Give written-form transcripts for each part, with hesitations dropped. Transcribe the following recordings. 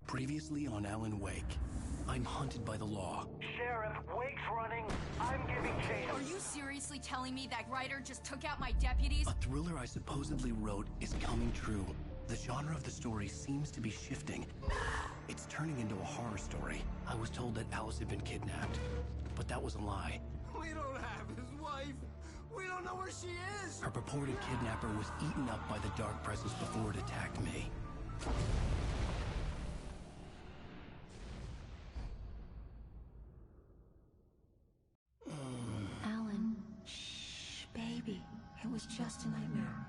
Previously on Alan Wake. I'm hunted by the law. Sheriff, Wake's running. I'm giving chase. Are you seriously telling me that writer just took out my deputies? A thriller I supposedly wrote is coming true. The genre of the story seems to be shifting. It's turning into a horror story. I was told that Alice had been kidnapped, but that was a lie. We don't have his wife. We don't know where she is. Her purported kidnapper was eaten up by the dark presence before it attacked me. Alan, shh, baby. It was just a nightmare.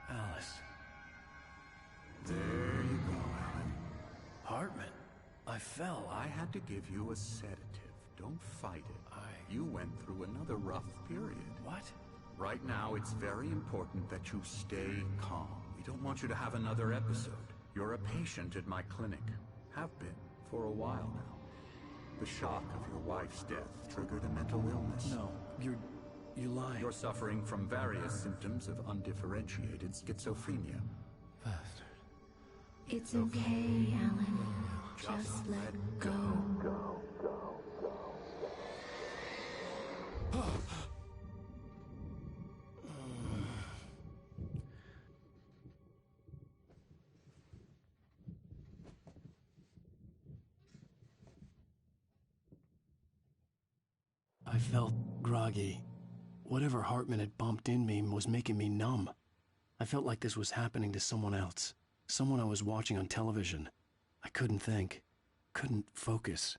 Alice. There you go, Alan. Hartman. I fell. I had to give you a sedative. Don't fight it. You went through another rough period. What? Right now, it's very important that you stay calm. We don't want you to have another episode. You're a patient at my clinic. Have been for a while now. The shock of your wife's death triggered a mental illness. No, you're lying. You're suffering from various symptoms of undifferentiated schizophrenia. Bastard. It's okay, Alan. Just let go. I felt groggy. Whatever Hartman had bumped in me was making me numb. I felt like this was happening to someone else. Someone I was watching on television. I couldn't think. Couldn't focus.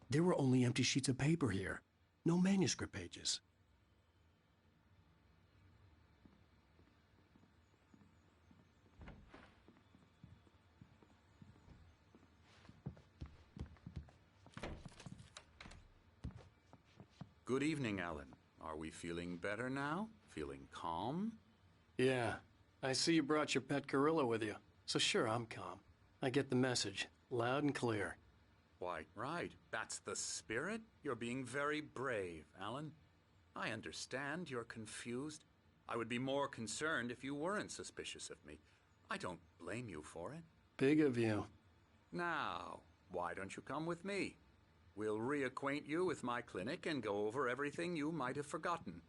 There were only empty sheets of paper here. No manuscript pages. Good evening, Alan. Are we feeling better now? Feeling calm? Yeah. I see you brought your pet gorilla with you. So sure, I'm calm. I get the message. Loud and clear. Why, right. That's the spirit. You're being very brave, Alan. I understand you're confused. I would be more concerned if you weren't suspicious of me. I don't blame you for it. Big of you. Now, why don't you come with me? We'll reacquaint you with my clinic and go over everything you might have forgotten.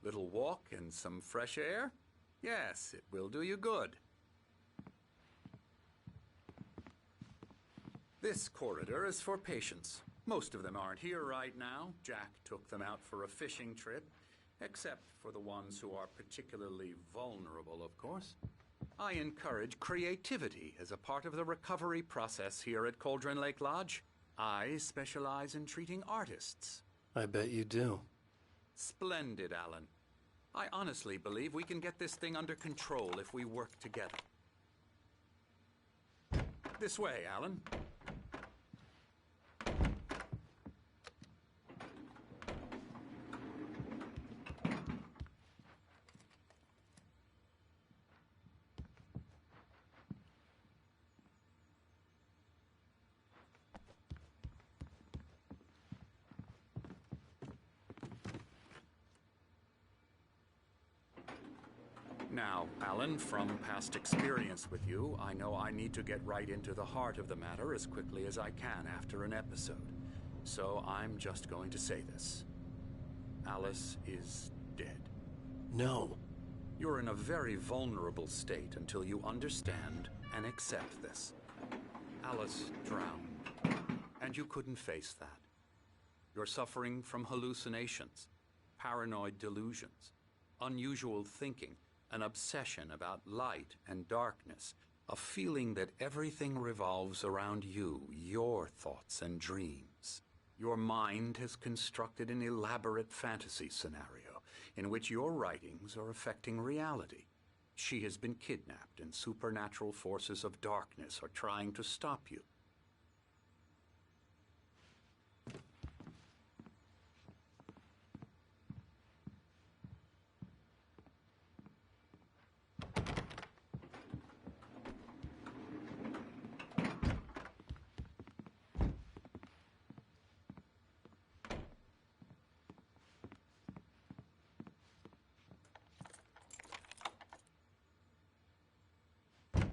Little walk and some fresh air? Yes, it will do you good. This corridor is for patients. Most of them aren't here right now. Jack took them out for a fishing trip, except for the ones who are particularly vulnerable, of course. I encourage creativity as a part of the recovery process here at Cauldron Lake Lodge. I specialize in treating artists. I bet you do. Splendid, Alan. I honestly believe we can get this thing under control if we work together. This way, Alan. Now, Alan, from past experience with you, I know I need to get right into the heart of the matter as quickly as I can after an episode. So I'm just going to say this. Alice is dead. No. You're in a very vulnerable state until you understand and accept this. Alice drowned, and you couldn't face that. You're suffering from hallucinations, paranoid delusions, unusual thinking, an obsession about light and darkness, a feeling that everything revolves around you, your thoughts and dreams. Your mind has constructed an elaborate fantasy scenario in which your writings are affecting reality. She has been kidnapped and supernatural forces of darkness are trying to stop you.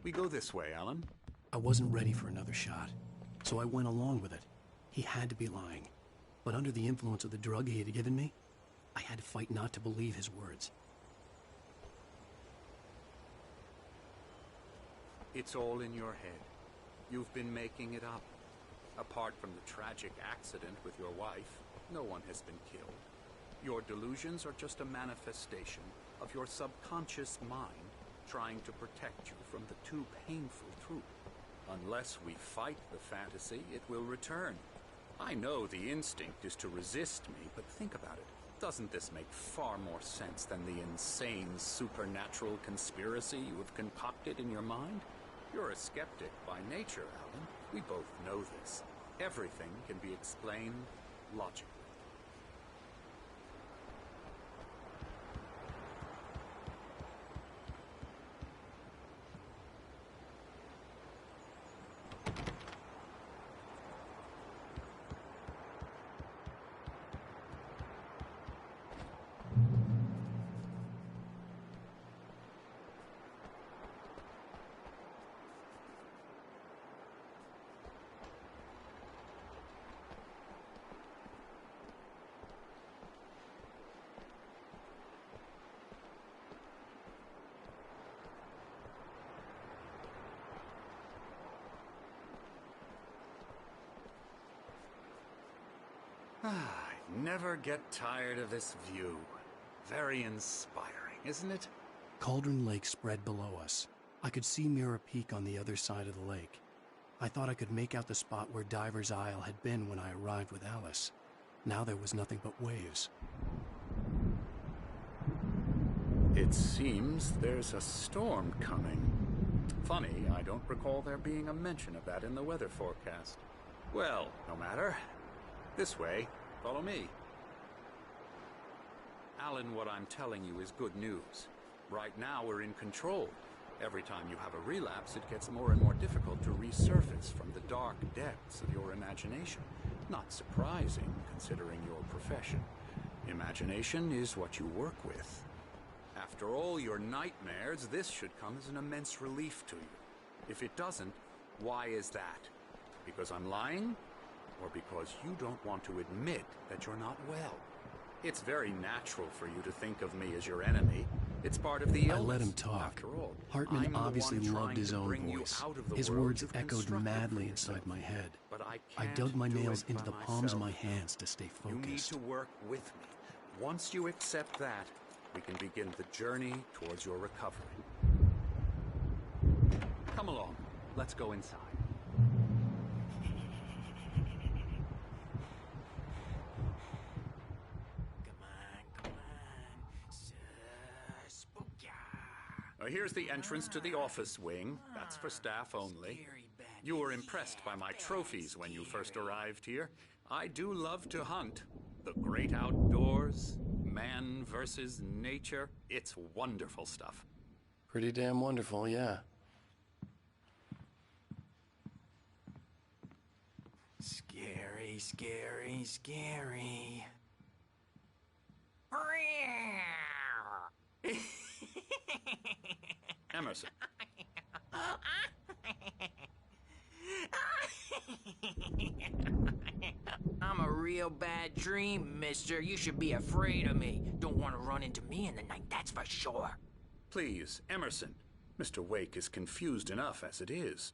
We go this way, Alan. I wasn't ready for another shot, so I went along with it. He had to be lying. But under the influence of the drug he had given me, I had to fight not to believe his words. It's all in your head. You've been making it up. Apart from the tragic accident with your wife, no one has been killed. Your delusions are just a manifestation of your subconscious mind trying to protect you from the too painful truth. Unless we fight the fantasy, it will return. I know the instinct is to resist me, but think about it. Doesn't this make far more sense than the insane supernatural conspiracy you have concocted in your mind? You're a skeptic by nature, Alan. We both know this. Everything can be explained logically. I never get tired of this view. Very inspiring, isn't it? Cauldron Lake spread below us. I could see Mirror Peak on the other side of the lake. I thought I could make out the spot where Diver's Isle had been when I arrived with Alice. Now there was nothing but waves. It seems there's a storm coming. Funny, I don't recall there being a mention of that in the weather forecast. Well, no matter. This way. Follow me. Alan, what I'm telling you is good news. Right now we're in control. Every time you have a relapse, it gets more and more difficult to resurface from the dark depths of your imagination. Not surprising, considering your profession. Imagination is what you work with. After all your nightmares, this should come as an immense relief to you. If it doesn't, why is that? Because I'm lying? Or because you don't want to admit that you're not well? It's very natural for you to think of me as your enemy. It's part of the illness. I let him talk. After all, Hartman I'm obviously the one loved trying his to own bring you voice. out of the His world words you've echoed constructed madly for inside yourself. my head. But I I can't dug my do nails it into by the palms of myself. my hands to stay You need focused. to work with me. Once you accept that, we can begin the journey towards your recovery. Come along. Let's go inside. Here's the entrance to the office wing. That's for staff only. You were impressed by my trophies when you first arrived here. I do love to hunt. The great outdoors, man versus nature. It's wonderful stuff. Pretty damn wonderful, yeah. Scary, scary, scary. Emerson. I'm a real bad dream, mister. You should be afraid of me. Don't want to run into me in the night, that's for sure. Please, Emerson. Mr. Wake is confused enough as it is.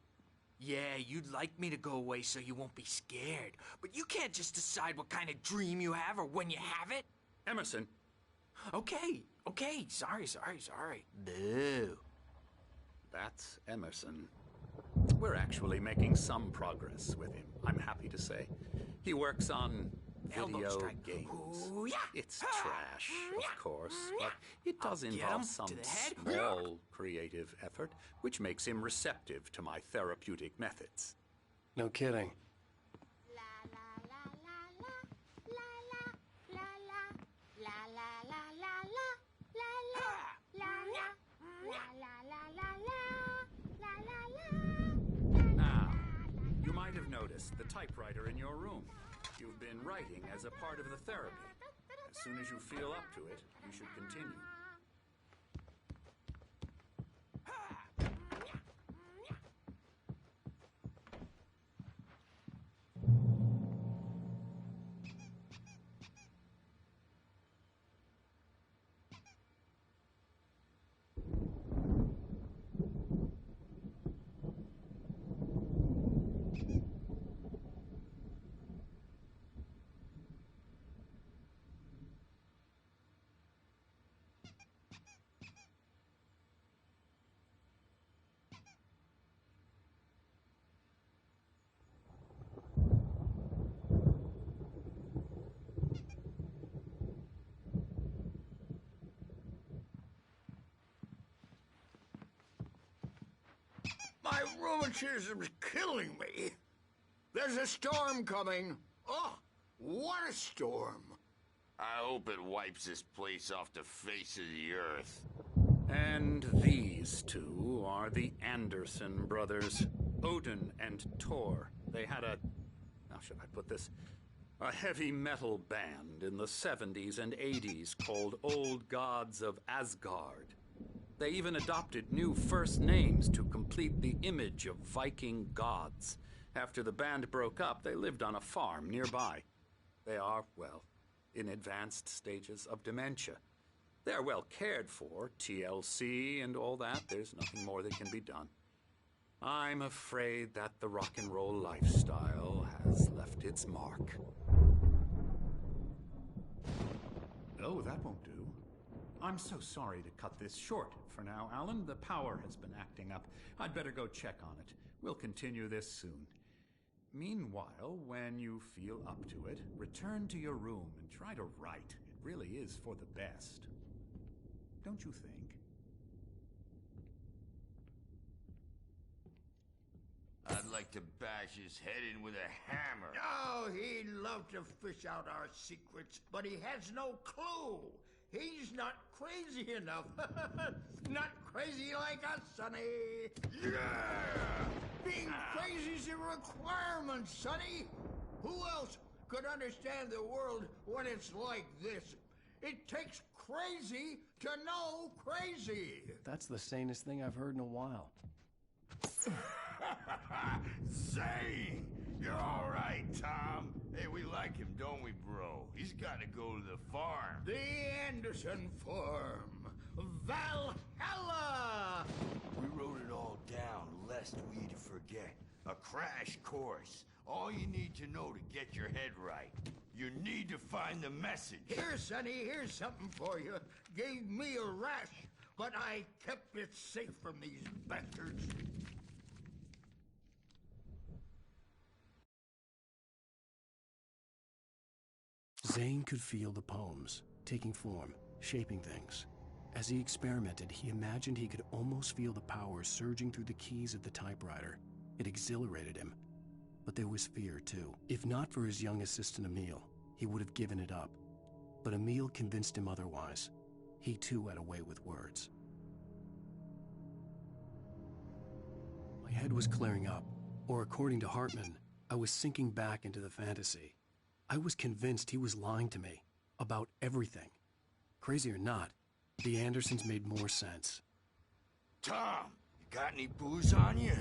Yeah, you'd like me to go away so you won't be scared. But you can't just decide what kind of dream you have or when you have it. Emerson. Okay. Sorry. Boo. That's Emerson. We're actually making some progress with him, I'm happy to say. He works on Elbow video strike. games. Ooh, yeah. It's trash, of course, but it does I'll get involve him some to the head. small creative effort, which makes him receptive to my therapeutic methods. No kidding. Now, you might have noticed the typewriter in your room. You've been writing as a part of the therapy. As soon as you feel up to it, you should continue. My rheumatism's killing me. There's a storm coming. Oh, what a storm. I hope it wipes this place off the face of the earth. And these two are the Anderson brothers, Odin and Thor. They had how should I put this? A heavy metal band in the 70s and 80s called Old Gods of Asgard. They even adopted new first names to complete the image of Viking gods. After the band broke up, they lived on a farm nearby. They are, well, in advanced stages of dementia. They're well cared for, TLC and all that. There's nothing more that can be done. I'm afraid that the rock and roll lifestyle has left its mark. Oh, that won't do. I'm so sorry to cut this short for now, Alan. The power has been acting up. I'd better go check on it. We'll continue this soon. Meanwhile, when you feel up to it, return to your room and try to write. It really is for the best. Don't you think? I'd like to bash his head in with a hammer. Oh, he'd love to fish out our secrets, but he has no clue. He's not crazy enough. Not crazy like us, Sonny. Yeah! Being crazy's a requirement, Sonny. Who else could understand the world when it's like this? It takes crazy to know crazy. That's the sanest thing I've heard in a while. Zane! You're all right, Tom. Hey, we like him, don't we, bro? He's got to go to the farm. The Anderson farm. Valhalla! We wrote it all down, lest we forget. A crash course. All you need to know to get your head right. You need to find the message. Here, Sonny, here's something for you. Gave me a rash, but I kept it safe from these bastards. Zane could feel the poems, taking form, shaping things. As he experimented, he imagined he could almost feel the power surging through the keys of the typewriter. It exhilarated him. But there was fear, too. If not for his young assistant Emil, he would have given it up. But Emil convinced him otherwise. He, too, had a way with words. My head was clearing up, or according to Hartman, I was sinking back into the fantasy. I was convinced he was lying to me about everything. Crazy or not, the Andersons made more sense. Tom, you got any booze on you?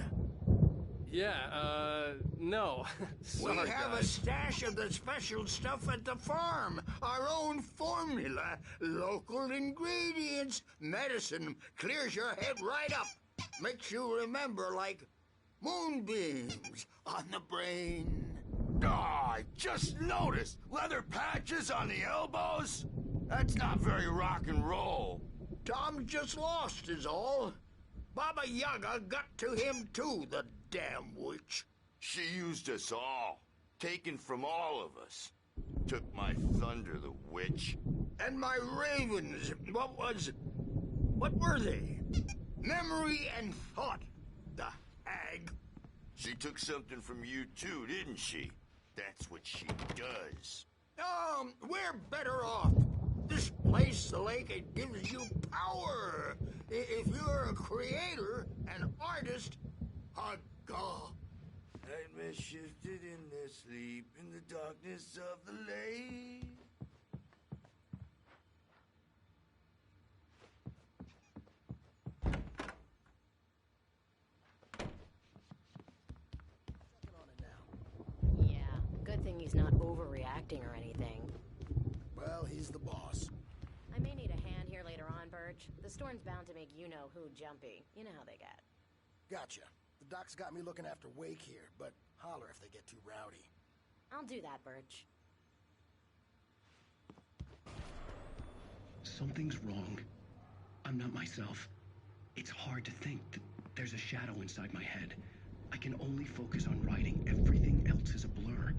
Yeah, no. Sorry, we have a stash of the special stuff at the farm. Our own formula. Local ingredients. Medicine clears your head right up. Makes you remember like moonbeams on the brain. Oh, I just noticed. Leather patches on the elbows? That's not very rock and roll. Tom just lost is all. Baba Yaga got to him too, the damn witch. She used us all. Taken from all of us. Took my thunder, the witch. And my ravens. What were they? Memory and thought, the hag. She took something from you too, didn't she? That's what she does. We're better off. This place, the lake, it gives you power. If you're a creator, an artist, a god. Nightmare shifted in their sleep in the darkness of the lake. Yeah, good thing he's not overreacting or anything. Well, he's the boss. I may need a hand here later on, Birch. The storm's bound to make you-know-who jumpy. You know how they get. Gotcha. The doc's got me looking after Wake here, but holler if they get too rowdy. I'll do that, Birch. Something's wrong. I'm not myself. It's hard to think that there's a shadow inside my head. I can only focus on writing. Everything else is a blur.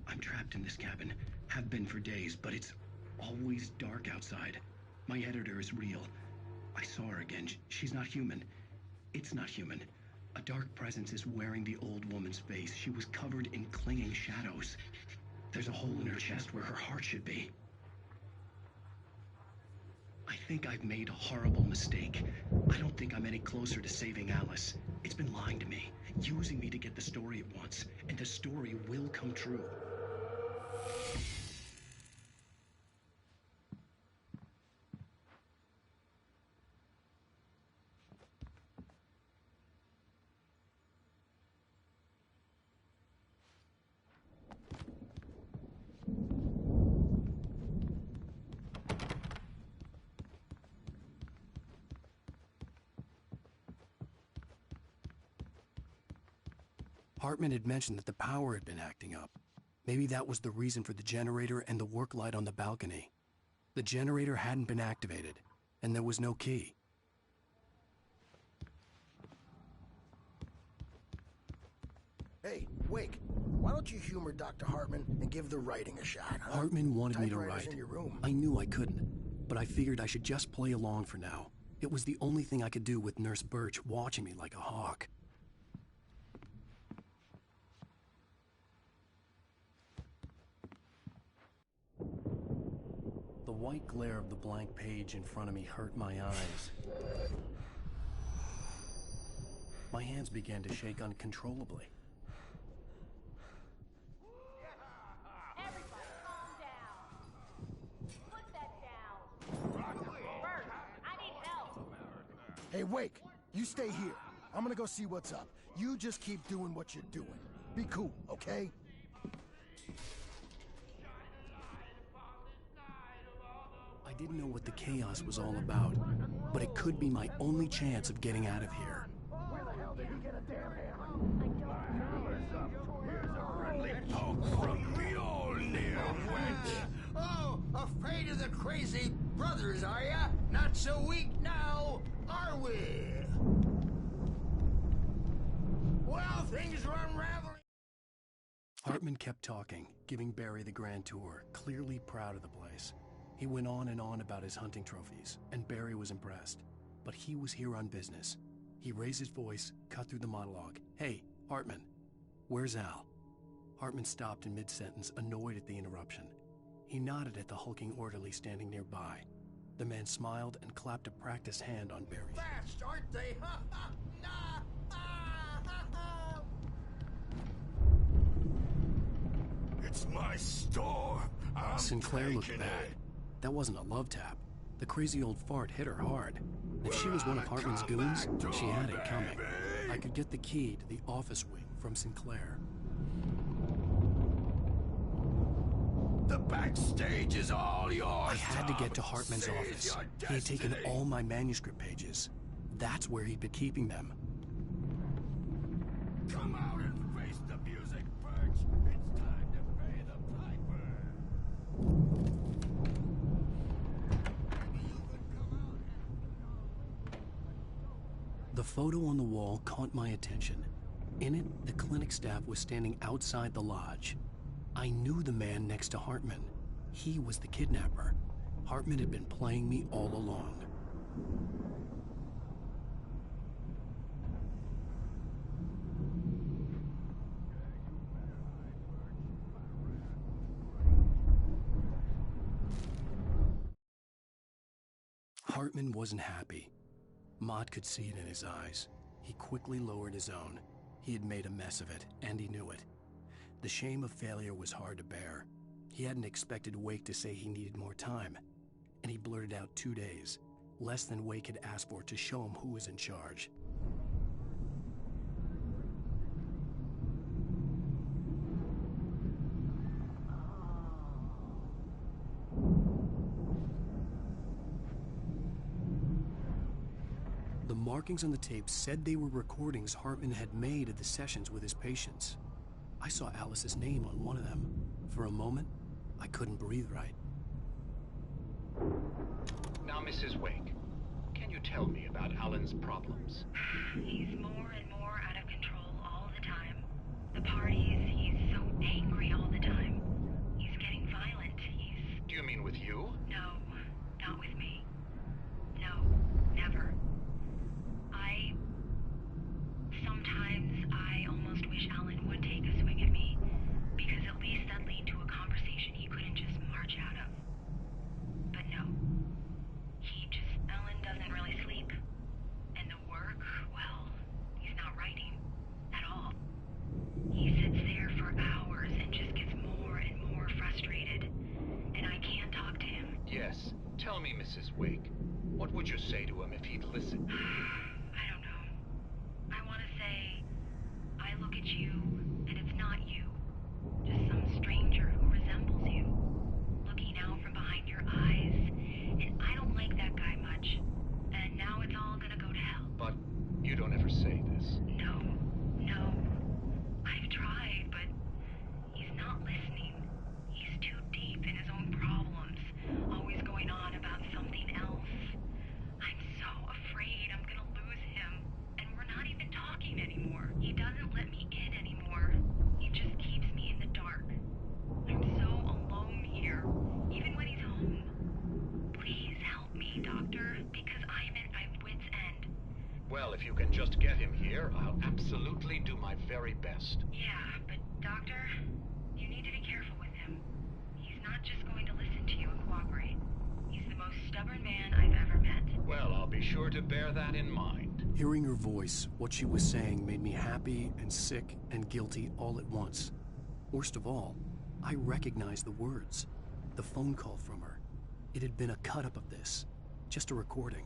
I'm trapped in this cabin. Have been for days, but it's always dark outside. My editor is real. I saw her again. She's not human. It's not human. A dark presence is wearing the old woman's face. She was covered in clinging shadows. There's a hole in her chest where her heart should be. I think I've made a horrible mistake. I don't think I'm any closer to saving Alice. It's been lying to me, using me to get the story it wants, and the story will come true. Hartman had mentioned that the power had been acting up. Maybe that was the reason for the generator and the work light on the balcony. The generator hadn't been activated, and there was no key. Hey, Wake, why don't you humor Dr. Hartman and give the writing a shot, huh? Hartman wanted me to Typewriter's write. in your room. I knew I couldn't, but I figured I should just play along for now. It was the only thing I could do with Nurse Birch watching me like a hawk. The white glare of the blank page in front of me hurt my eyes. My hands began to shake uncontrollably. Everybody calm down. Put that down. Bert, I need help. Hey, Wake, you stay here. I'm gonna go see what's up. You just keep doing what you're doing. Be cool, okay? I didn't know what the chaos was all about, but it could be my only chance of getting out of here. Where the hell did he get a damn hammer? Oh, afraid of the crazy brothers, are ya? Not so weak now, are we? Well, things are unraveling. Hartman kept talking, giving Barry the grand tour, clearly proud of the place. He went on and on about his hunting trophies, and Barry was impressed. But he was here on business. He raised his voice, cut through the monologue. Hey, Hartman, where's Al? Hartman stopped in mid-sentence, annoyed at the interruption. He nodded at the hulking orderly standing nearby. The man smiled and clapped a practiced hand on Barry. Fast, aren't they? Ha ha! Nah! Ah, ha, ha. It's my store. Sinclair looked bad. That wasn't a love tap. The crazy old fart hit her hard. If she was one of Hartman's goons, she had it coming. I could get the key to the office wing from Sinclair. The backstage is all yours. I had to get to Hartman's office. He had taken all my manuscript pages. That's where he'd been keeping them. Come out and face the music, Birch. It's time to pay the piper. The photo on the wall caught my attention. In it, the clinic staff was standing outside the lodge. I knew the man next to Hartman. He was the kidnapper. Hartman had been playing me all along. Hartman wasn't happy. Mott could see it in his eyes. He quickly lowered his own. He had made a mess of it, and he knew it. The shame of failure was hard to bear. He hadn't expected Wake to say he needed more time, and he blurted out 2 days, less than Wake had asked for to show him who was in charge. The markings on the tape said they were recordings Hartman had made at the sessions with his patients. I saw Alice's name on one of them. For a moment, I couldn't breathe right. Now, Mrs. Wake, can you tell me about Alan's problems? He's more and more out of control all the time. The parties, he's so angry all the time. He's getting violent. Do you mean with you? No, not with me. No, never. Sometimes wish Alan would take a swing at me, because at least that'd lead to a conversation he couldn't just march out of. But no. Alan doesn't really sleep. And the work, well, he's not writing at all. He sits there for hours and just gets more and more frustrated. And I can't talk to him. Yes. Tell me, Mrs. Wake, what would you say to him if he'd listen? I don't know. I want to say, I look at you, and it's not you. Just some stranger who resembles you. Looking out from behind your eyes. And I don't like that guy much. And now it's all gonna go to hell. But you don't ever say this. No. I've tried, but he's not listening. He's too deep in his own problems. Always going on about something else. I'm so afraid I'm gonna lose him. And we're not even talking anymore. He doesn't let me in anymore. He just keeps me in the dark. I'm so alone here, even when he's home. Please help me, Doctor, because I'm at my wit's end. Well, if you can just get him here, I'll absolutely do my very best. Yeah, but Doctor, you need to be careful with him. He's not just going to listen to you and cooperate. He's the most stubborn man I've ever met. Well, I'll be sure to bear that in mind. Hearing her voice, what she was saying made me happy and sick and guilty all at once. Worst of all, I recognized the words. The phone call from her. It had been a cut-up of this. Just a recording.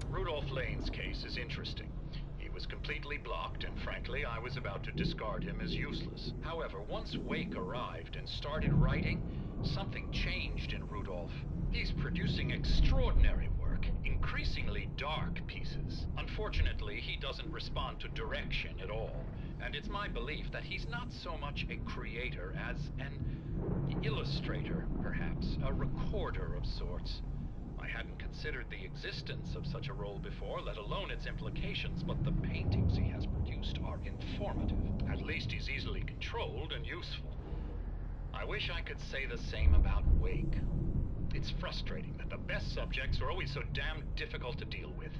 Rudolph Lane's case is interesting. He was completely blocked, and frankly, I was about to discard him as useless. However, once Wake arrived and started writing, something changed in Rudolph. He's producing extraordinary work, increasingly dark pieces. Unfortunately, he doesn't respond to direction at all, and it's my belief that he's not so much a creator as an illustrator, perhaps, a recorder of sorts. I hadn't considered the existence of such a role before, let alone its implications, but the paintings he has produced are informative. At least he's easily controlled and useful. I wish I could say the same about Wake. It's frustrating that the best subjects are always so damn difficult to deal with.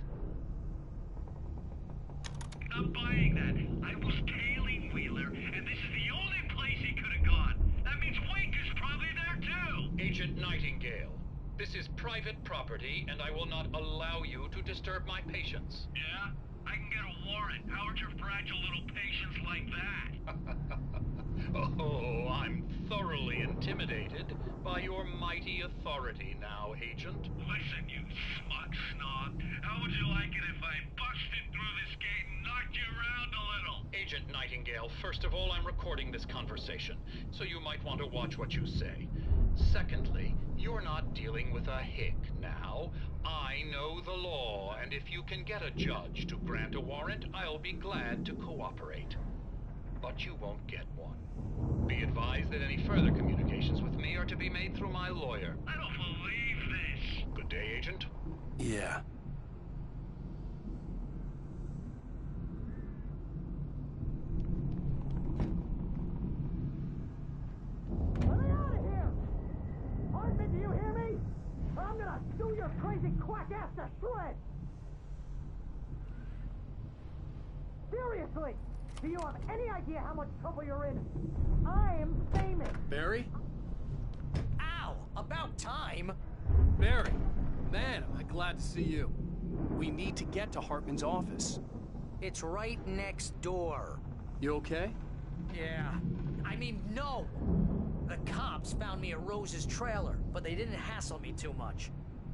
I'm buying that. I was tailing Wheeler, and this is the only place he could have gone. That means Wake is probably there too! Agent Nightingale, this is private property, and I will not allow you to disturb my patients. Yeah? I can get a warrant. How'd your fragile little patients like that? Oh, I'm thoroughly intimidated by your mighty authority now, Agent. Listen, you smug snob. How would you like it if I busted through this gate and knocked you around a little? Agent Nightingale, first of all, I'm recording this conversation, so you might want to watch what you say. Secondly, you're not dealing with a hick now. I know the law, and if you can get a judge to grant a warrant, I'll be glad to cooperate. But you won't get one. Be advised that any further communications with me are to be made through my lawyer. I don't believe this. Good day, Agent. Yeah. Let me out of here! Hartman, do you hear me? Or I'm gonna chew your crazy quack ass to shreds! Seriously! Do you have any idea how much trouble you're in? I'm famous! Barry? Ow! About time! Barry! Man, am I glad to see you. We need to get to Hartman's office. It's right next door. You okay? Yeah. I mean, no! The cops found me at Rose's trailer, but they didn't hassle me too much.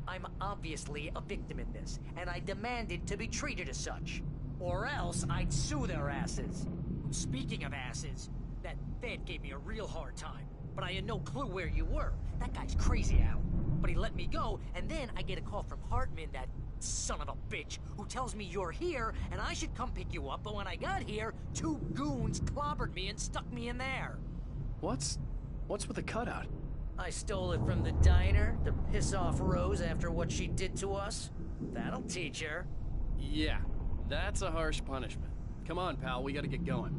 I'm obviously a victim in this, and I demanded to be treated as such. Or else I'd sue their asses. Speaking of asses, that Fed gave me a real hard time, but I had no clue where you were. That guy's crazy, Al. But he let me go, and then I get a call from Hartman, that son of a bitch, who tells me you're here, and I should come pick you up, but when I got here, 2 goons clobbered me and stuck me in there. What's with the cutout? I stole it from the diner to piss off Rose after what she did to us. That'll teach her. Yeah, that's a harsh punishment. Come on, pal, we gotta get going.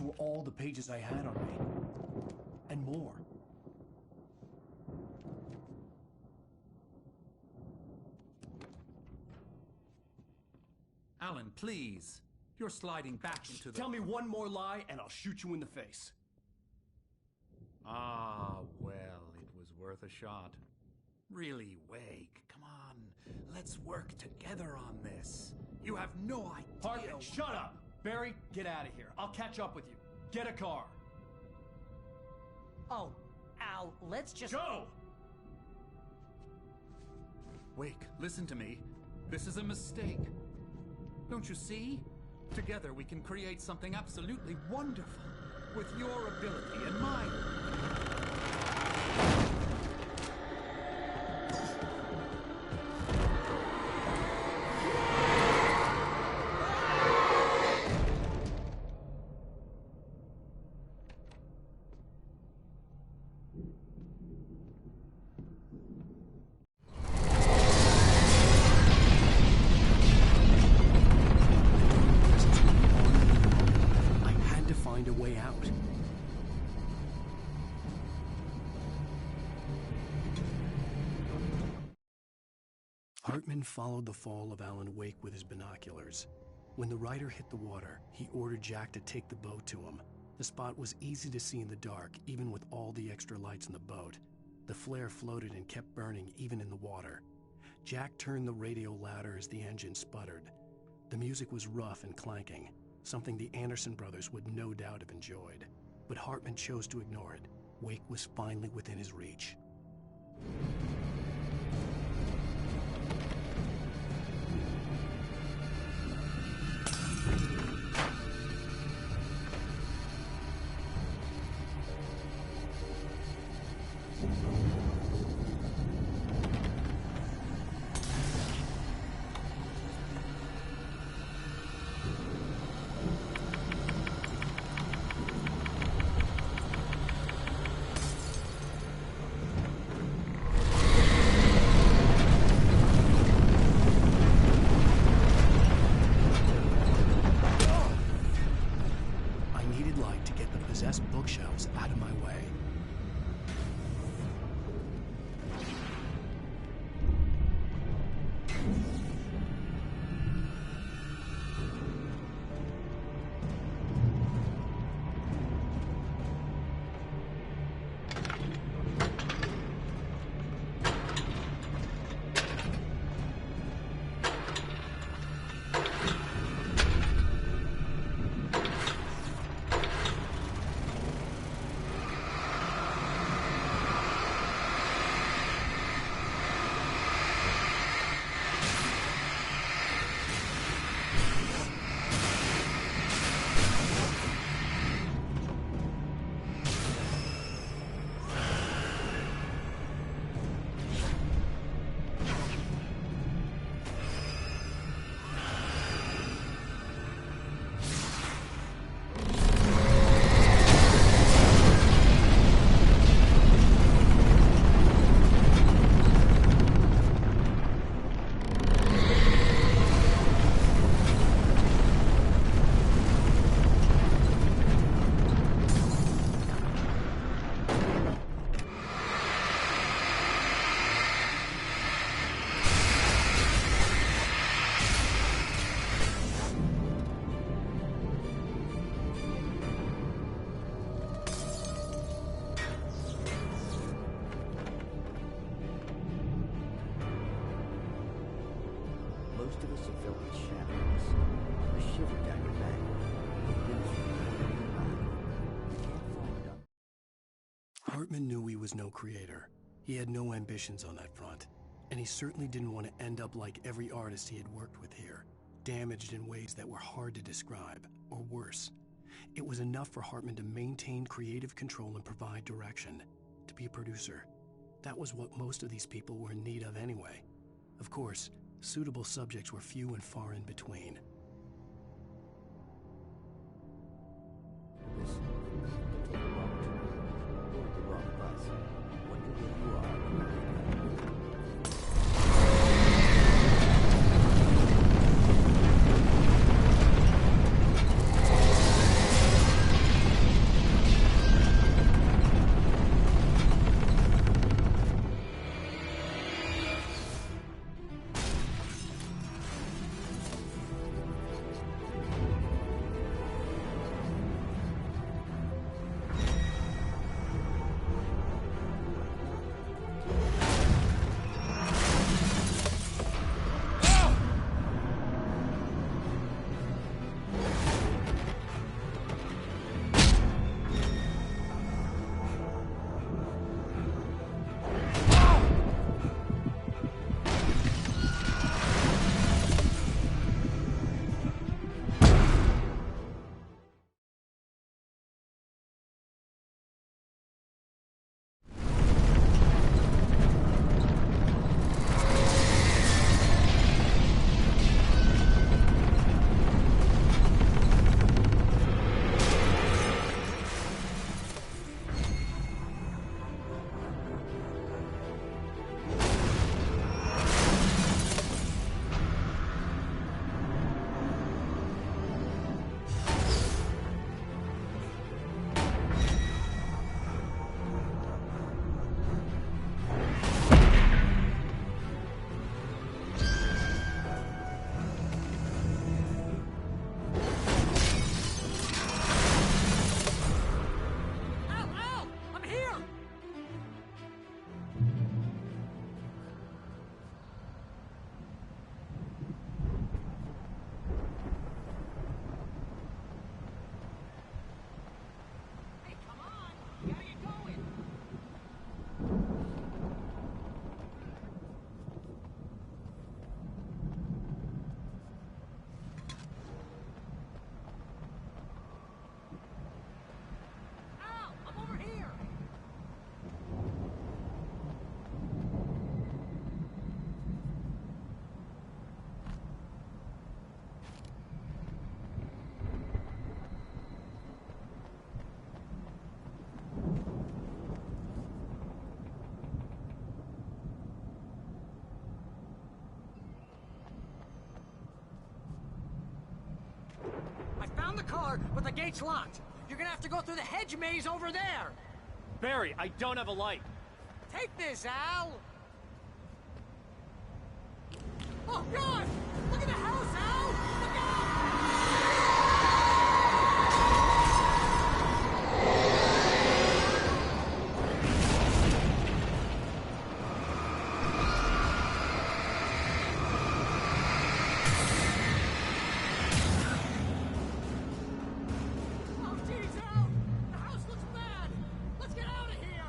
were all the pages I had on me. And more. Alan, please. You're sliding back into the... Tell me one more lie and I'll shoot you in the face. Ah, well, it was worth a shot. Really, Wake, come on. Let's work together on this. You have no idea... Hartman, shut up! Barry, get out of here. I'll catch up with you. Get a car. Oh, Al, let's just... Go! Wake, listen to me. This is a mistake. Don't you see? Together we can create something absolutely wonderful. With your ability and mine. Hartman followed the fall of Alan Wake with his binoculars. When the rider hit the water, he ordered Jack to take the boat to him. The spot was easy to see in the dark, even with all the extra lights in the boat. The flare floated and kept burning even in the water. Jack turned the radio louder as the engine sputtered. The music was rough and clanking, something the Anderson brothers would no doubt have enjoyed. But Hartman chose to ignore it. Wake was finally within his reach. Bookshelves out of my way. Most of us have felt its shadows. A shiver down your back. Hartman knew he was no creator. He had no ambitions on that front. And he certainly didn't want to end up like every artist he had worked with here, damaged in ways that were hard to describe, or worse. It was enough for Hartman to maintain creative control and provide direction, to be a producer. That was what most of these people were in need of anyway. Of course, suitable subjects were few and far in between. Listen, take the wrong turn, board the wrong bus. Wonder where you are when you get out. found the car, but the gate's locked. You're gonna have to go through the hedge maze over there. Barry, I don't have a light. Take this, Al! Oh, God! Look at the house, Al! Look out! Oh, jeez, Al! The house looks bad! Let's get out of here!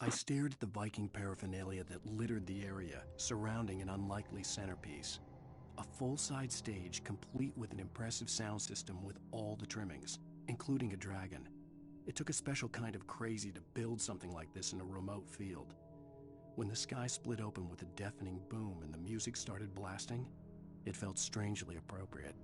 I stared at the Viking paraphernalia that littered the area, surrounding an unlikely centerpiece. A full-size stage complete with an impressive sound system with all the trimmings, including a dragon. It took a special kind of crazy to build something like this in a remote field. When the sky split open with a deafening boom and the music started blasting, it felt strangely appropriate.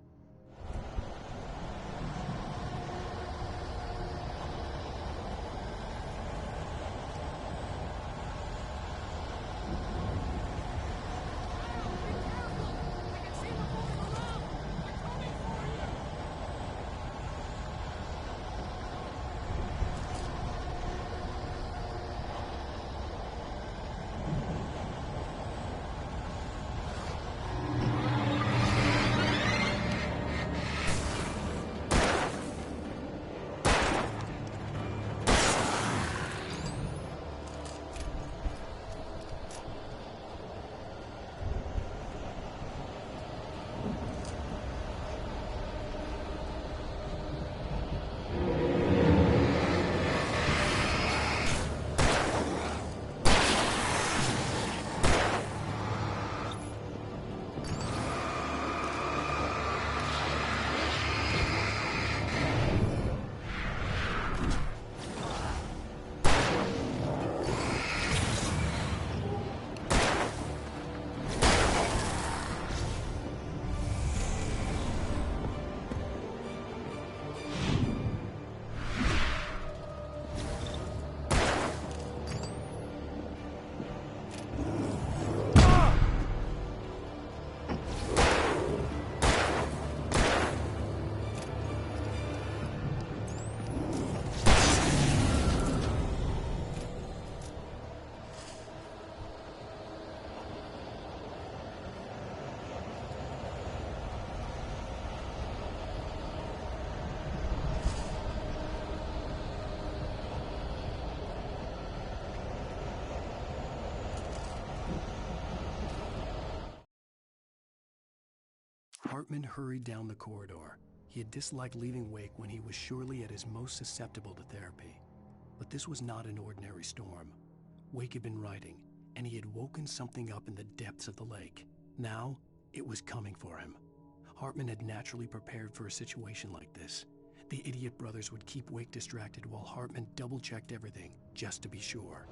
Hartman hurried down the corridor. He had disliked leaving Wake when he was surely at his most susceptible to therapy. But this was not an ordinary storm. Wake had been writing, and he had woken something up in the depths of the lake. Now, it was coming for him. Hartman had naturally prepared for a situation like this. The idiot brothers would keep Wake distracted while Hartman double-checked everything, just to be sure.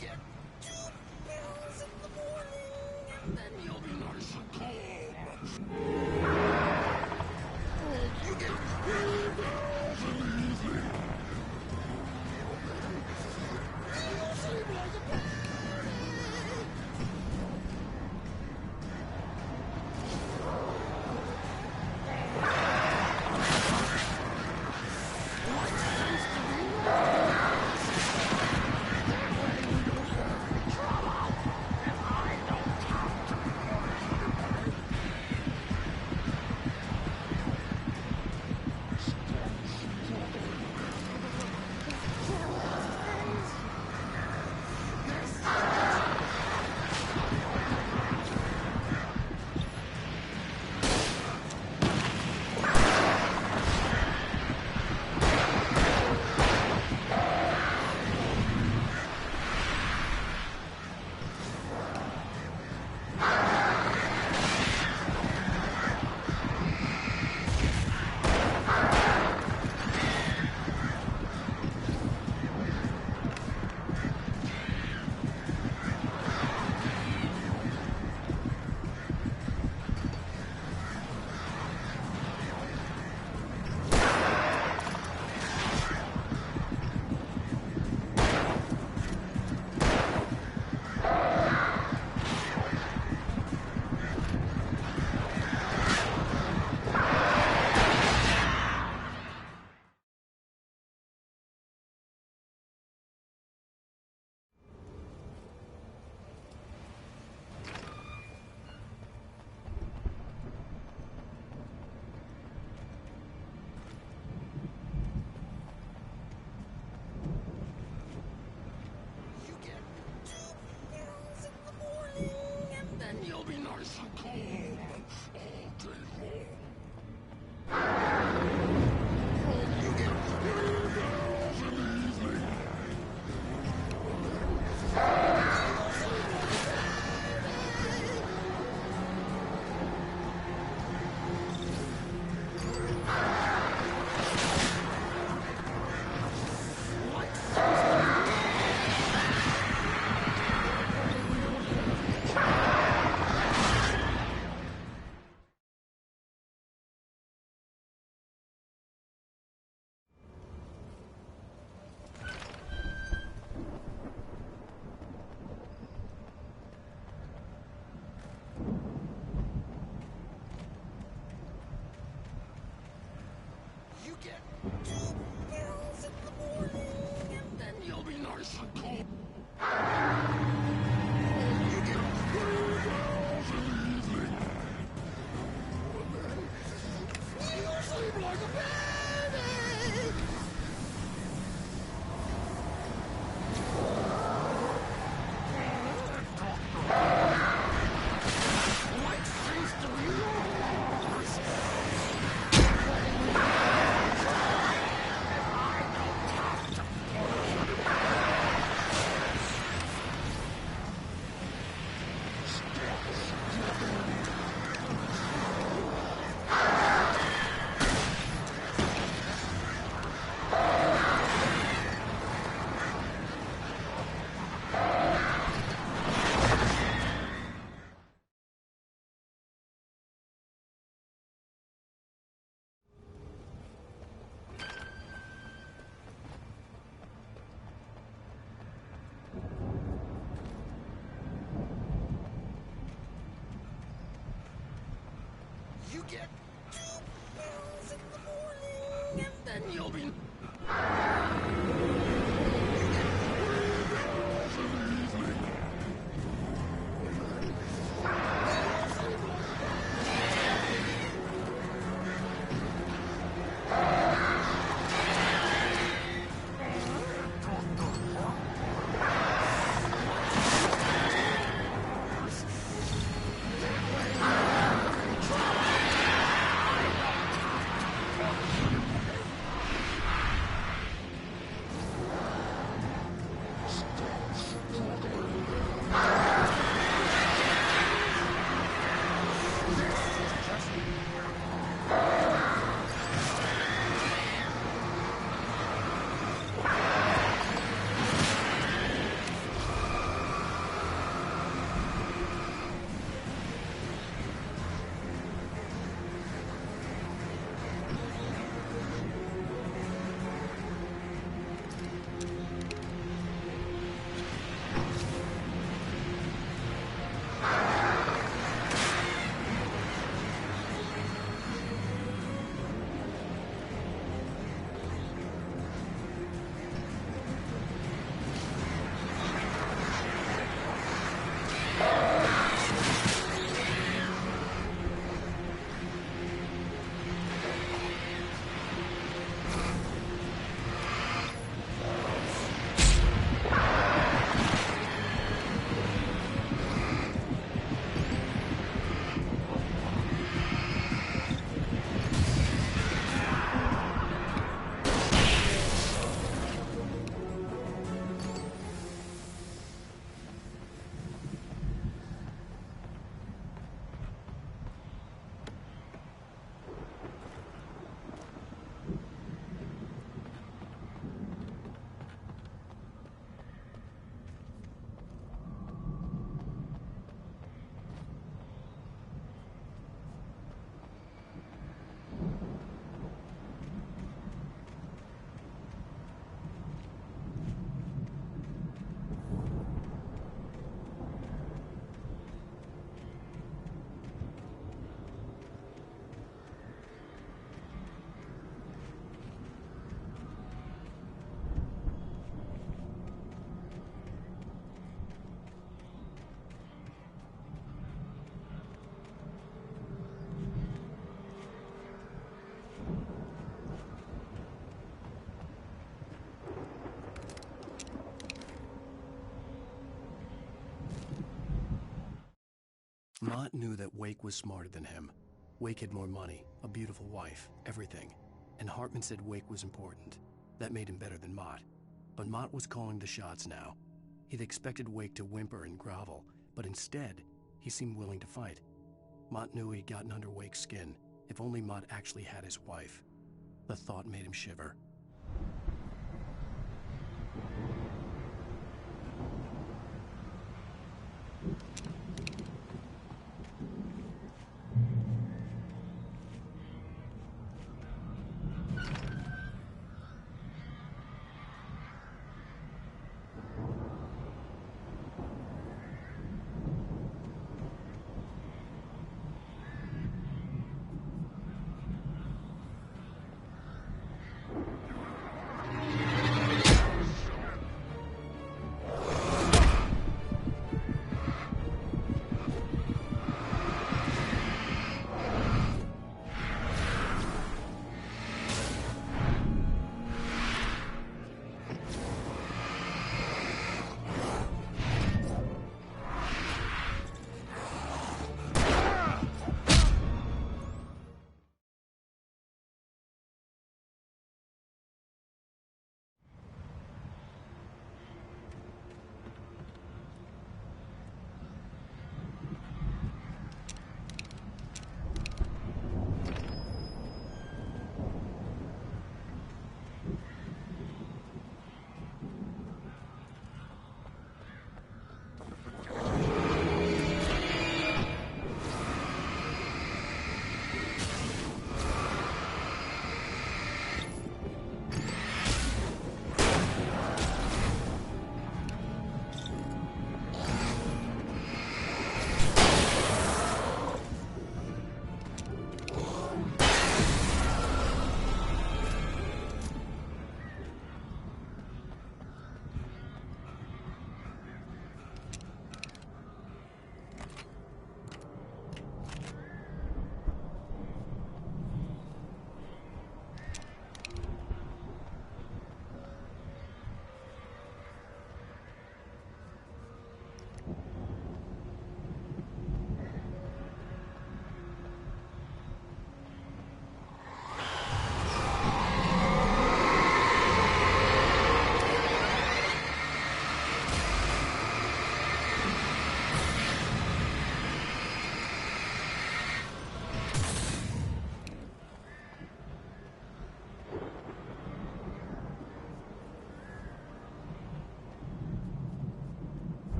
get 2 pills in the morning, and then you'll be nice and calm. You get 3 pills in the evening. You'll sleep like a baby. You'll be nice and calm all day long. You get 3 pills in the evening. You get 2 pills in the morning, and then you'll be nice and calm. You get 3 pills in the evening. And then you'll sleep like a baby. What seems to be yours? You get 2 pills in the morning, and then you'll be... You get 3 pills in the evening. Mott knew that Wake was smarter than him. Wake had more money, a beautiful wife, everything. And Hartman said Wake was important. That made him better than Mott. But Mott was calling the shots now. He'd expected Wake to whimper and grovel, but instead, he seemed willing to fight. Mott knew he'd gotten under Wake's skin. If only Mott actually had his wife. The thought made him shiver.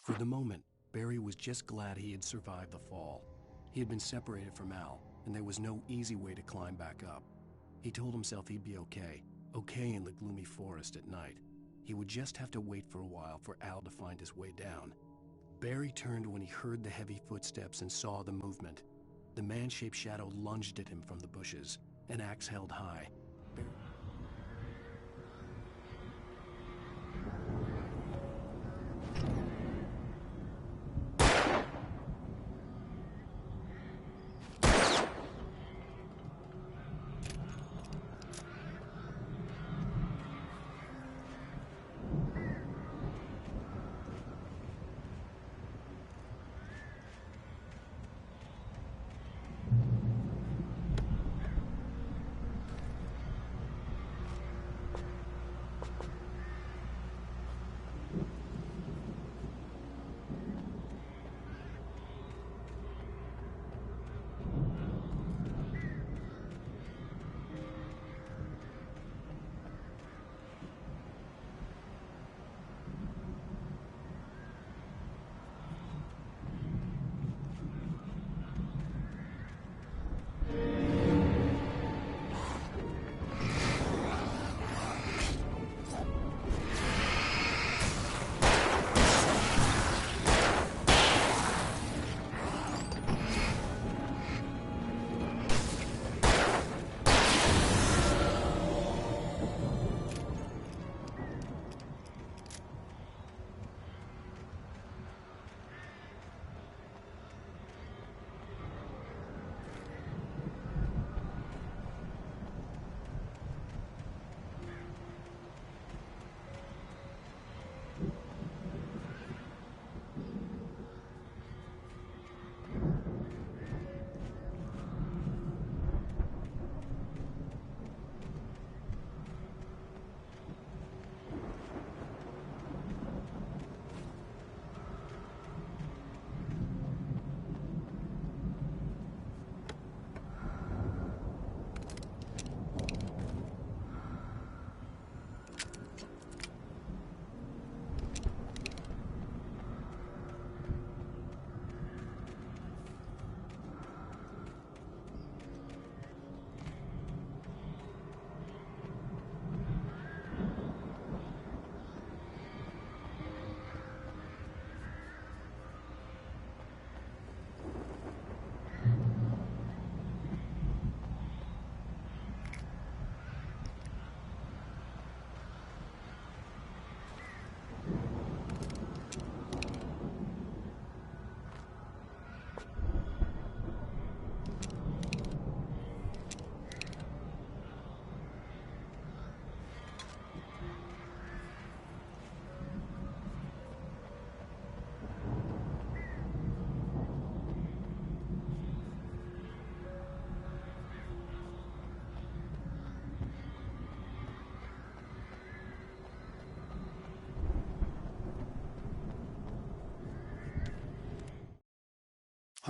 For the moment, Barry was just glad he had survived the fall. He had been separated from Al, and there was no easy way to climb back up. He told himself he'd be okay in the gloomy forest at night. He would just have to wait for a while for Al to find his way down. Barry turned when he heard the heavy footsteps and saw the movement. The man-shaped shadow lunged at him from the bushes, an axe held high.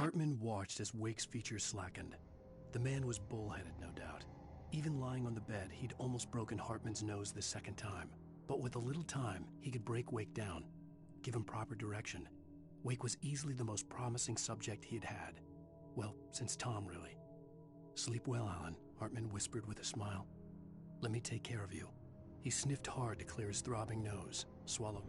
Hartman watched as Wake's features slackened. The man was bullheaded, no doubt. Even lying on the bed, he'd almost broken Hartman's nose the second time. But with a little time, he could break Wake down, give him proper direction. Wake was easily the most promising subject he had had. Well, since Tom, really. "Sleep well, Alan," Hartman whispered with a smile. "Let me take care of you." He sniffed hard to clear his throbbing nose, swallowed.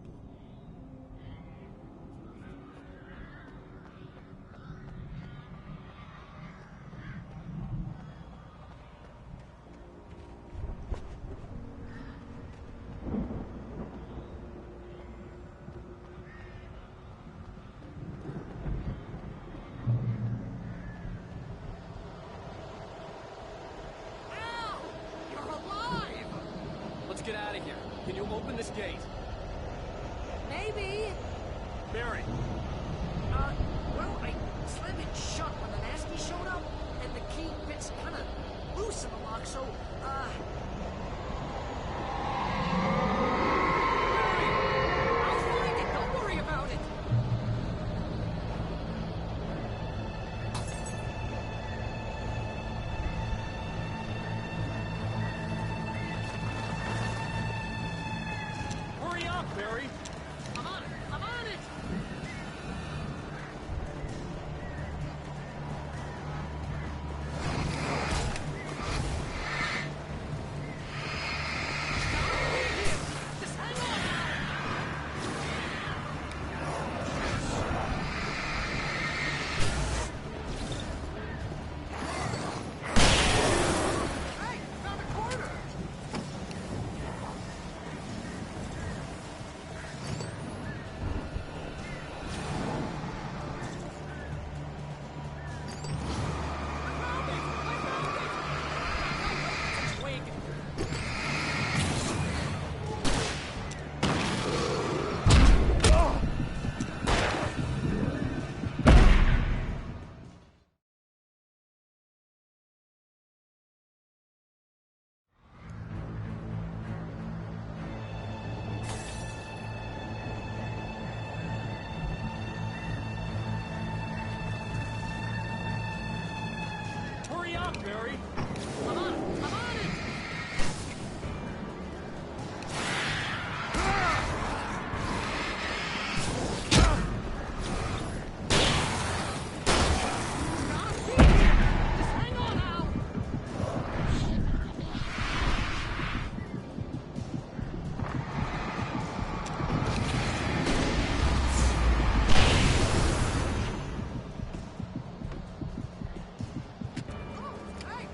Let's get out of here. Can you open this gate? Maybe. Barry. Well, I slammed it shut when the nasty showed up, and the key fits kind of loose in the lock, so, Barry, I'll find it. Don't worry about it. Hurry up, Barry. I'm on it. I'm on it. Just hang on now. Hey, found a corner. Wake. Hurry up, Barry. I'm on it. I'm on it. Gotta be here. Just hang on now. Hey,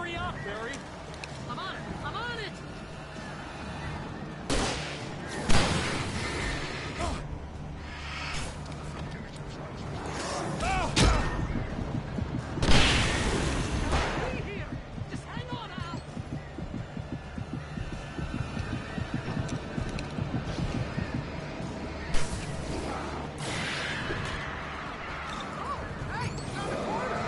Hurry up, Barry! I'm on it! I'm on it! Be here! Just hang on, Al! Oh, hey! Got a corner!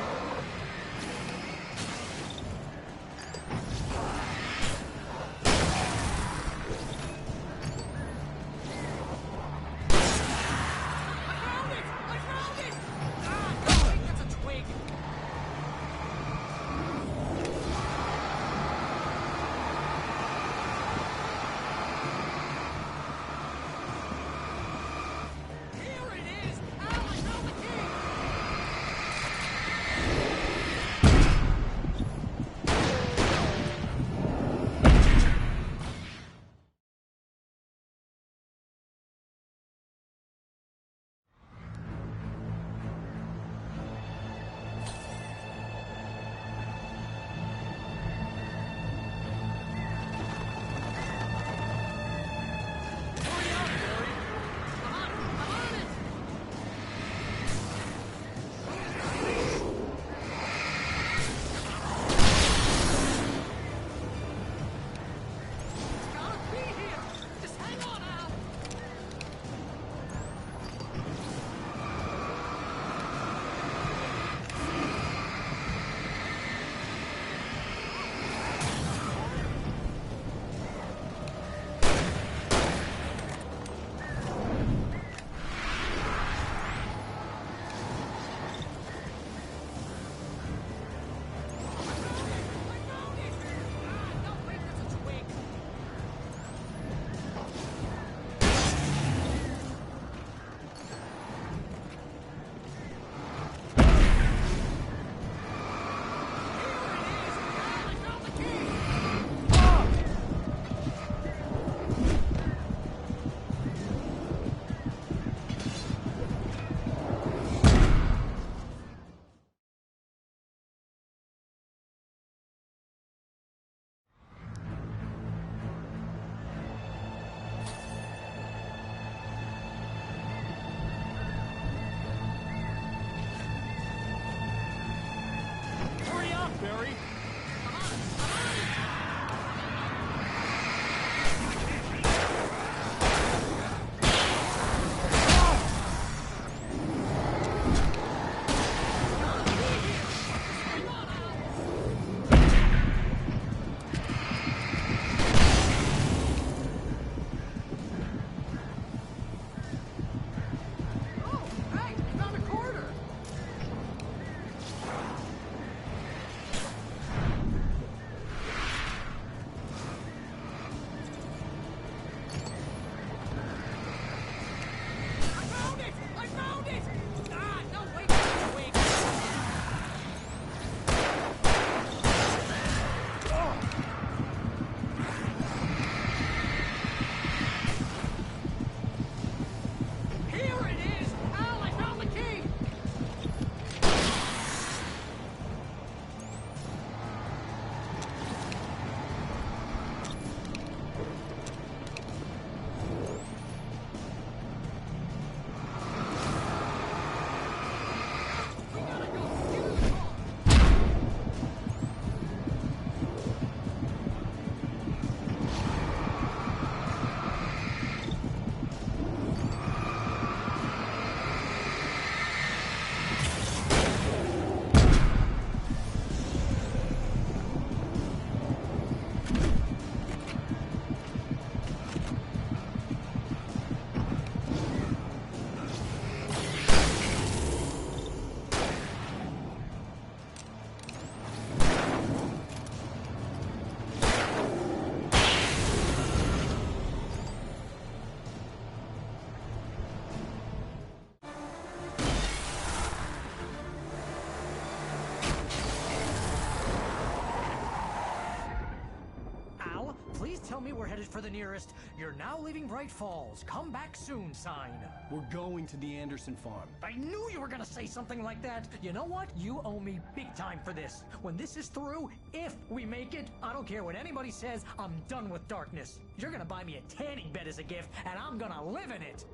tell me we're headed for the nearest "You're now leaving Bright Falls. Come back soon" sign. We're going to the Anderson farm. I knew you were gonna say something like that. You know what? You owe me big time for this. When this is through, if we make it, I don't care what anybody says, I'm done with darkness. You're gonna buy me a tanning bed as a gift, and I'm gonna live in it.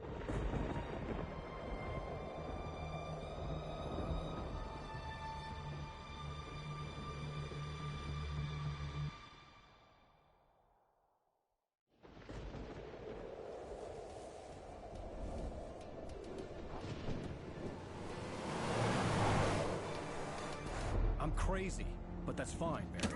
I'm crazy, but that's fine, Barry.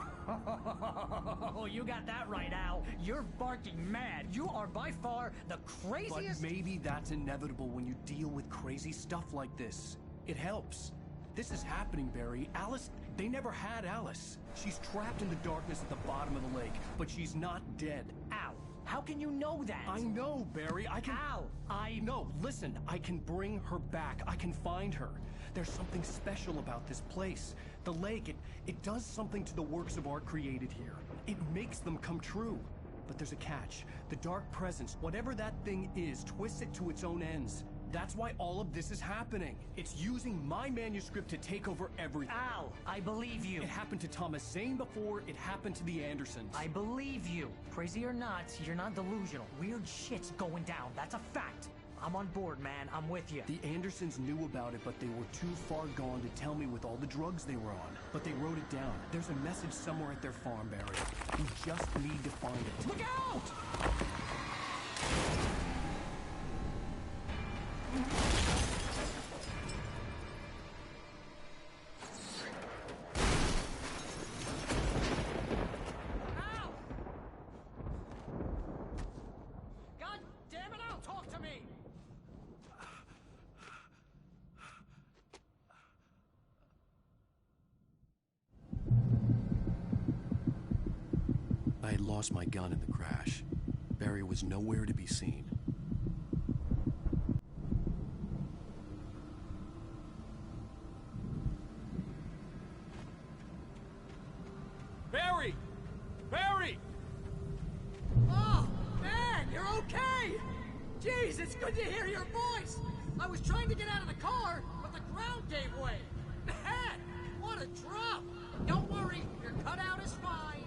Oh, you got that right, Al. You're barking mad. You are by far the craziest... But maybe that's inevitable when you deal with crazy stuff like this. It helps. This is happening, Barry. Alice, they never had Alice. She's trapped in the darkness at the bottom of the lake, but she's not dead. Al, how can you know that? I know, Barry. I can... Al, No, listen. I can bring her back. I can find her. There's something special about this place. The lake, it does something to the works of art created here. It makes them come true. But there's a catch. The dark presence, whatever that thing is, twists it to its own ends. That's why all of this is happening. It's using my manuscript to take over everything. Al, I believe you. It happened to Thomas Zane before, it happened to the Andersons. I believe you. Crazy or not, you're not delusional. Weird shit's going down. That's a fact. I'm on board, man. I'm with you. The Andersons knew about it, but they were too far gone to tell me with all the drugs they were on. But they wrote it down. There's a message somewhere at their farm, Barry. We just need to find it. Look out! God damn it, Al, talk to me! I had lost my gun in the crash. Barry was nowhere to be seen. Barry! Barry! Oh, man, you're okay! Jeez, it's good to hear your voice! I was trying to get out of the car, but the ground gave way. Man, what a drop! Don't worry, your cutout is fine.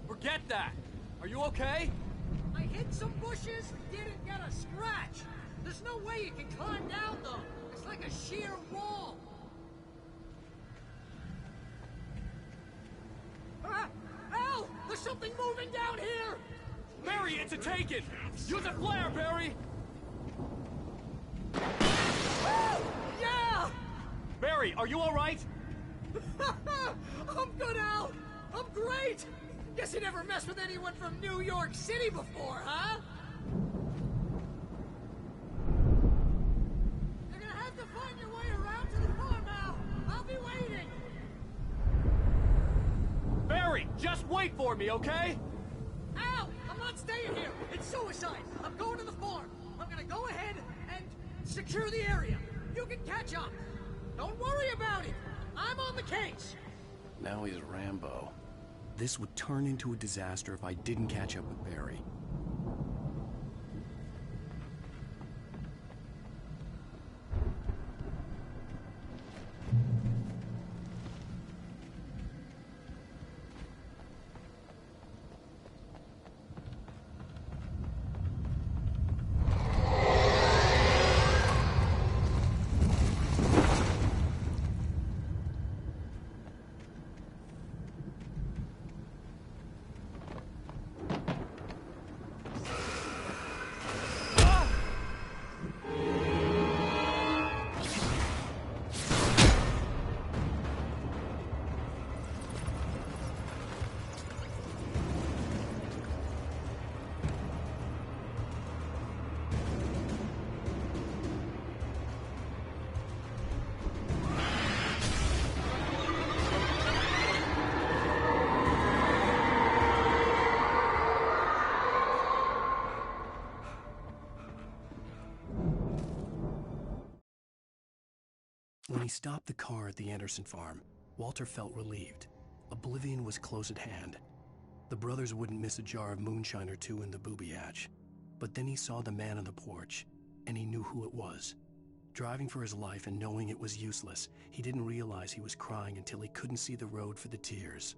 Forget that! Are you okay? I hit some bushes, didn't get a scratch. There's no way you can climb down, though. It's like a sheer wall. Al! There's something moving down here! Barry, it's a taken! Use a flare, Barry! Yeah! Barry, are you alright? I'm good, Al! I'm great! Guess you never messed with anyone from New York City before, huh? You're gonna have to find your way around to the farm, Al! I'll be waiting! Barry, just wait for me, okay? Al! I'm not staying here! It's suicide! I'm going to the farm! I'm gonna go ahead and secure the area! You can catch up! Don't worry about it! I'm on the case! Now he's Rambo. This would turn into a disaster if I didn't catch up with Barry. When he stopped the car at the Anderson farm, Walter felt relieved. Oblivion was close at hand. The brothers wouldn't miss a jar of moonshine or two in the booby hatch. But then he saw the man on the porch, and he knew who it was. Driving for his life and knowing it was useless, he didn't realize he was crying until he couldn't see the road for the tears.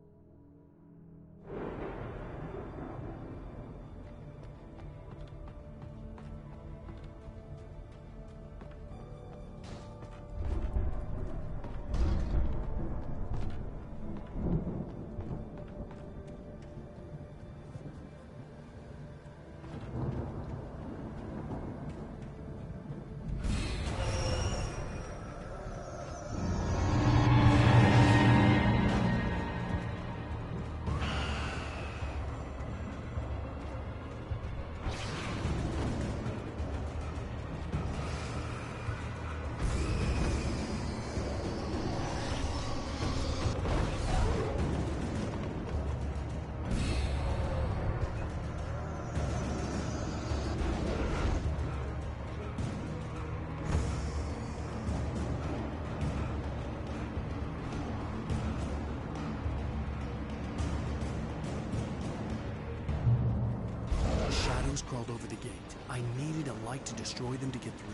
Shadows crawled over the gate. I needed a light to destroy them to get through.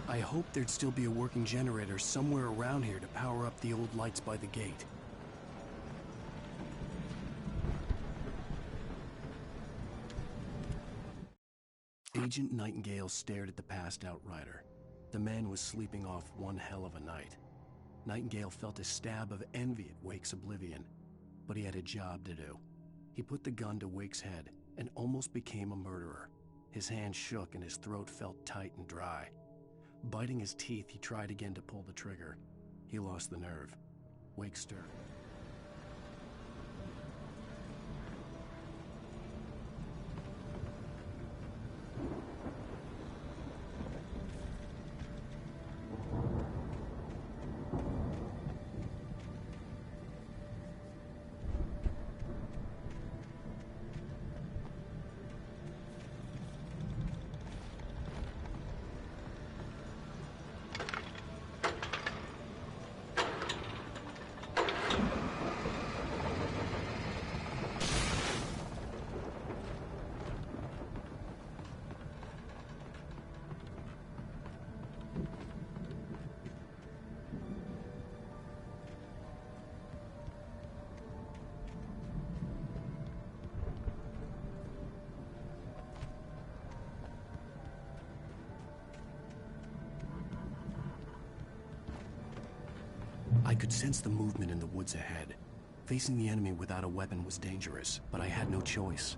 I hoped there'd still be a working generator somewhere around here to power up the old lights by the gate. Agent Nightingale stared at the passed-out rider. The man was sleeping off one hell of a night. Nightingale felt a stab of envy at Wake's oblivion, but he had a job to do. He put the gun to Wake's head and almost became a murderer. His hand shook and his throat felt tight and dry. Biting his teeth, he tried again to pull the trigger. He lost the nerve. Wake stirred. I could sense the movement in the woods ahead. Facing the enemy without a weapon was dangerous, but I had no choice.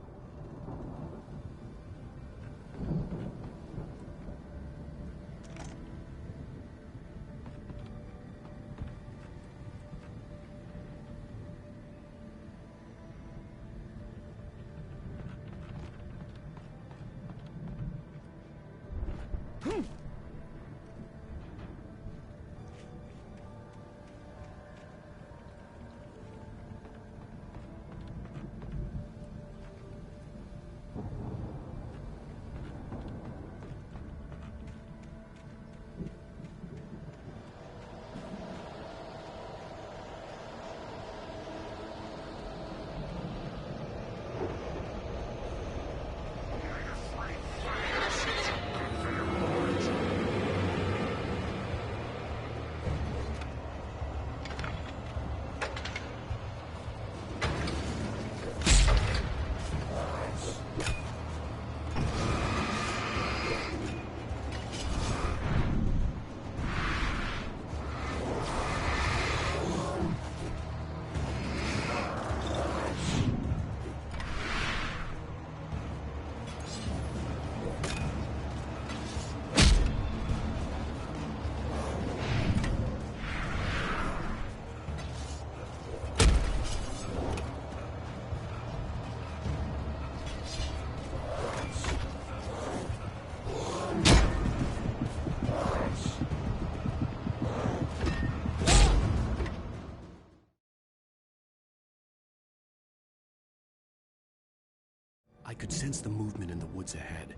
I could sense the movement in the woods ahead.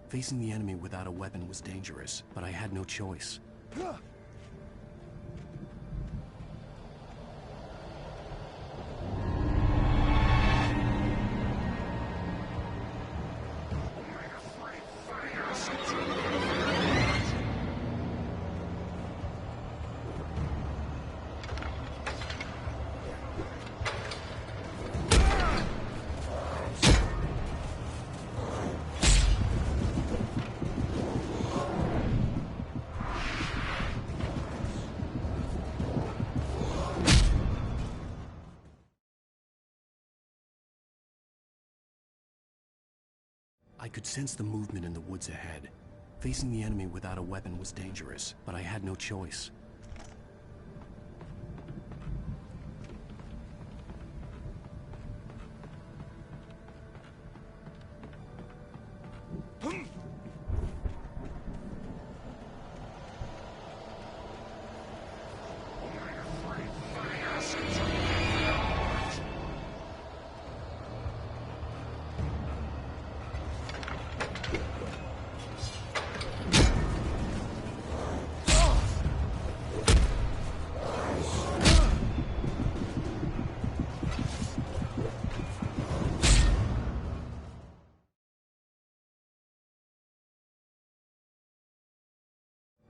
Facing the enemy without a weapon was dangerous, but I had no choice. I could sense the movement in the woods ahead. Facing the enemy without a weapon was dangerous, but I had no choice.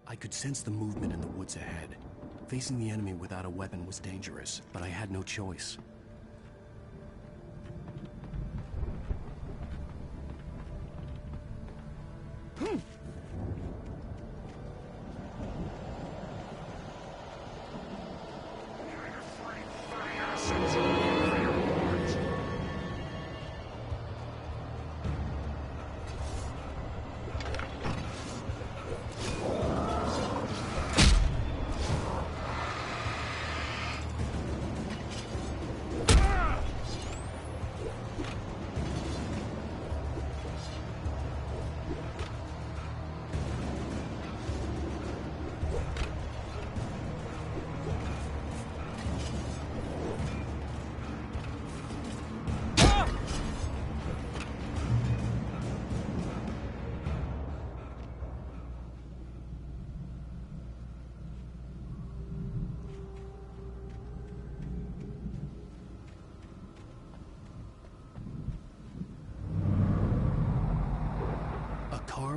I could sense the movement in the woods ahead. Facing the enemy without a weapon was dangerous, but I had no choice.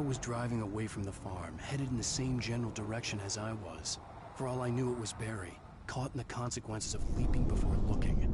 Was driving away from the farm, headed in the same general direction as I was. For all I knew, it was Barry, caught in the consequences of leaping before looking.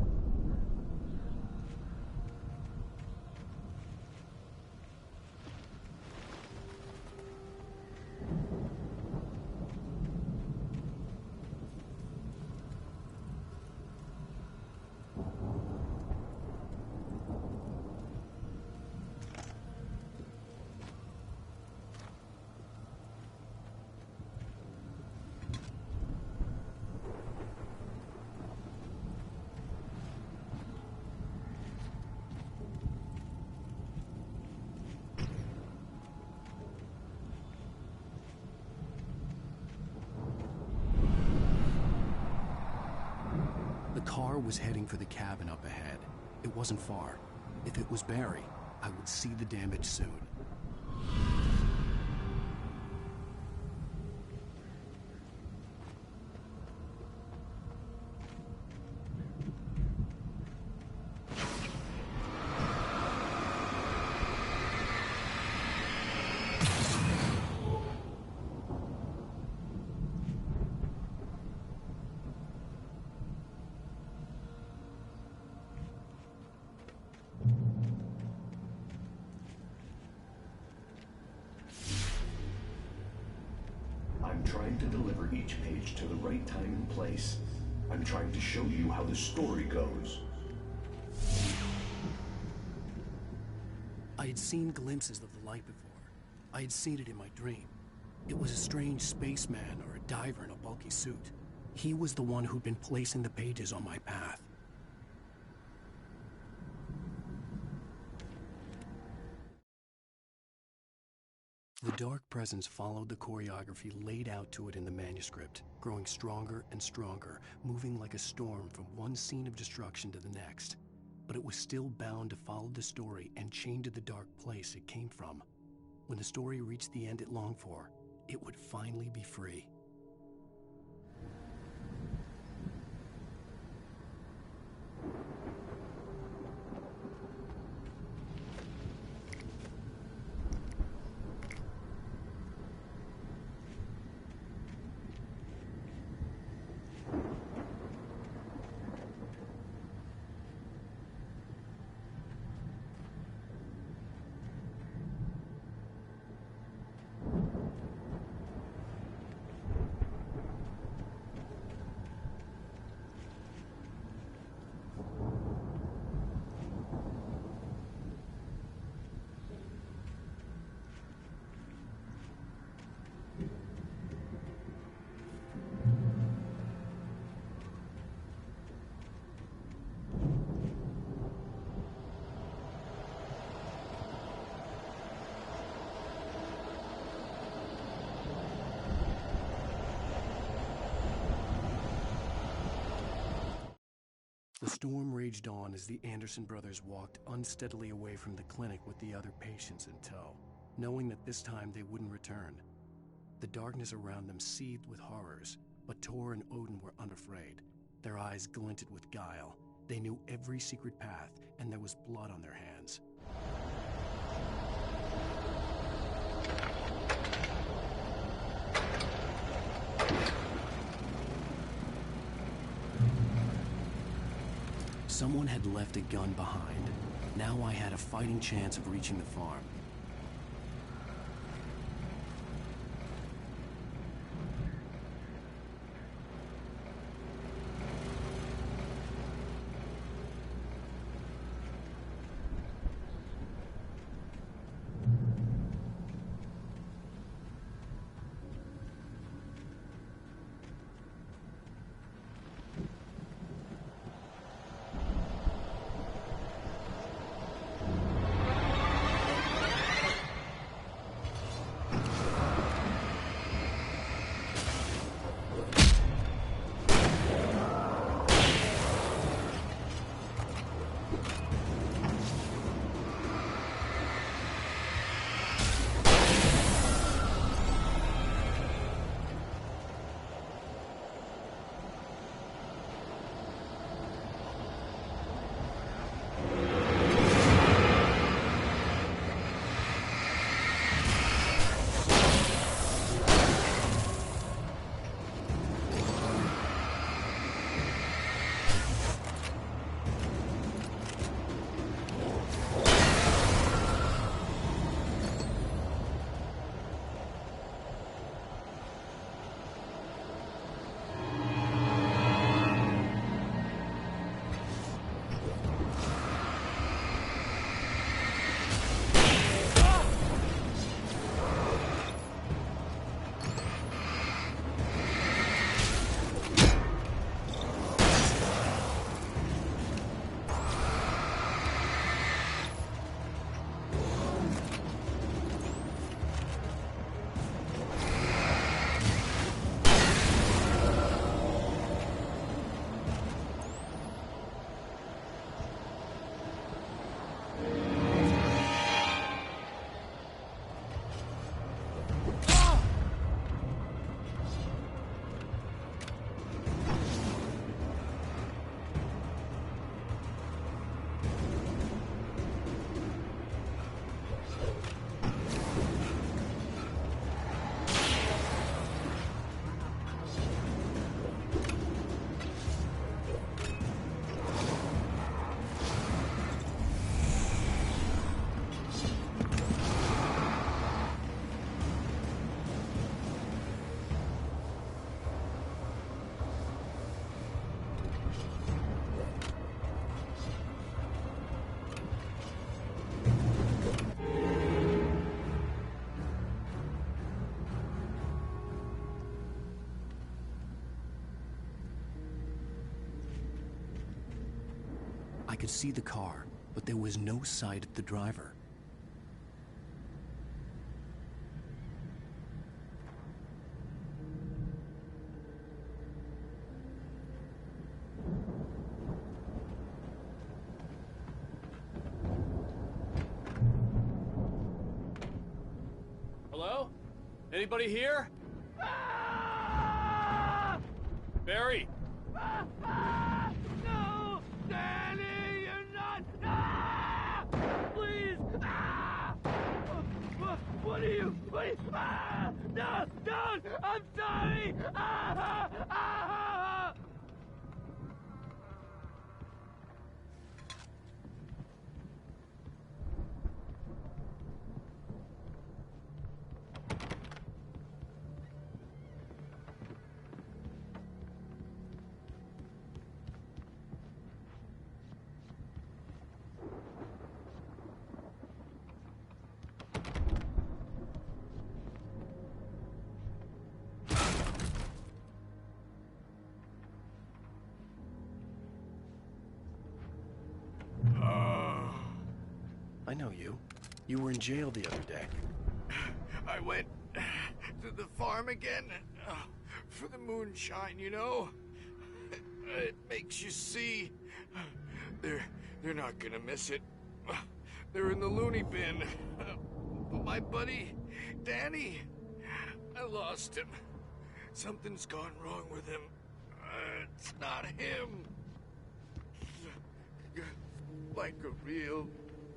The car was heading for the cabin up ahead. It wasn't far. If it was Barry, I would see the damage soon. I'm trying to deliver each page to the right time and place. I'm trying to show you how the story goes. I had seen glimpses of the light before. I had seen it in my dream. It was a strange spaceman or a diver in a bulky suit. He was the one who'd been placing the pages on my path. The dark presence followed the choreography laid out to it in the manuscript, growing stronger and stronger, moving like a storm from one scene of destruction to the next. but it was still bound to follow the story and chained to the dark place it came from. When the story reached the end it longed for, it would finally be free. The storm raged on as the Anderson brothers walked unsteadily away from the clinic with the other patients in tow, knowing that this time they wouldn't return. The darkness around them seethed with horrors, but Tor and Odin were unafraid. Their eyes glinted with guile. They knew every secret path, and there was blood on their hands. Someone had left a gun behind. Now I had a fighting chance of reaching the farm. I could see the car, but there was no sight of the driver. Anybody here? Barry! No! Danny, you're not! Ah! Please! Ah! What are you? Ah! No! Don't! I'm sorry! Ah! Ah! I know you. You were in jail the other day. I went to the farm again for the moonshine, you know? It makes you see. They're not gonna miss it. They're in the loony bin. But my buddy, Danny, I lost him. Something's gone wrong with him. It's not him. Like a real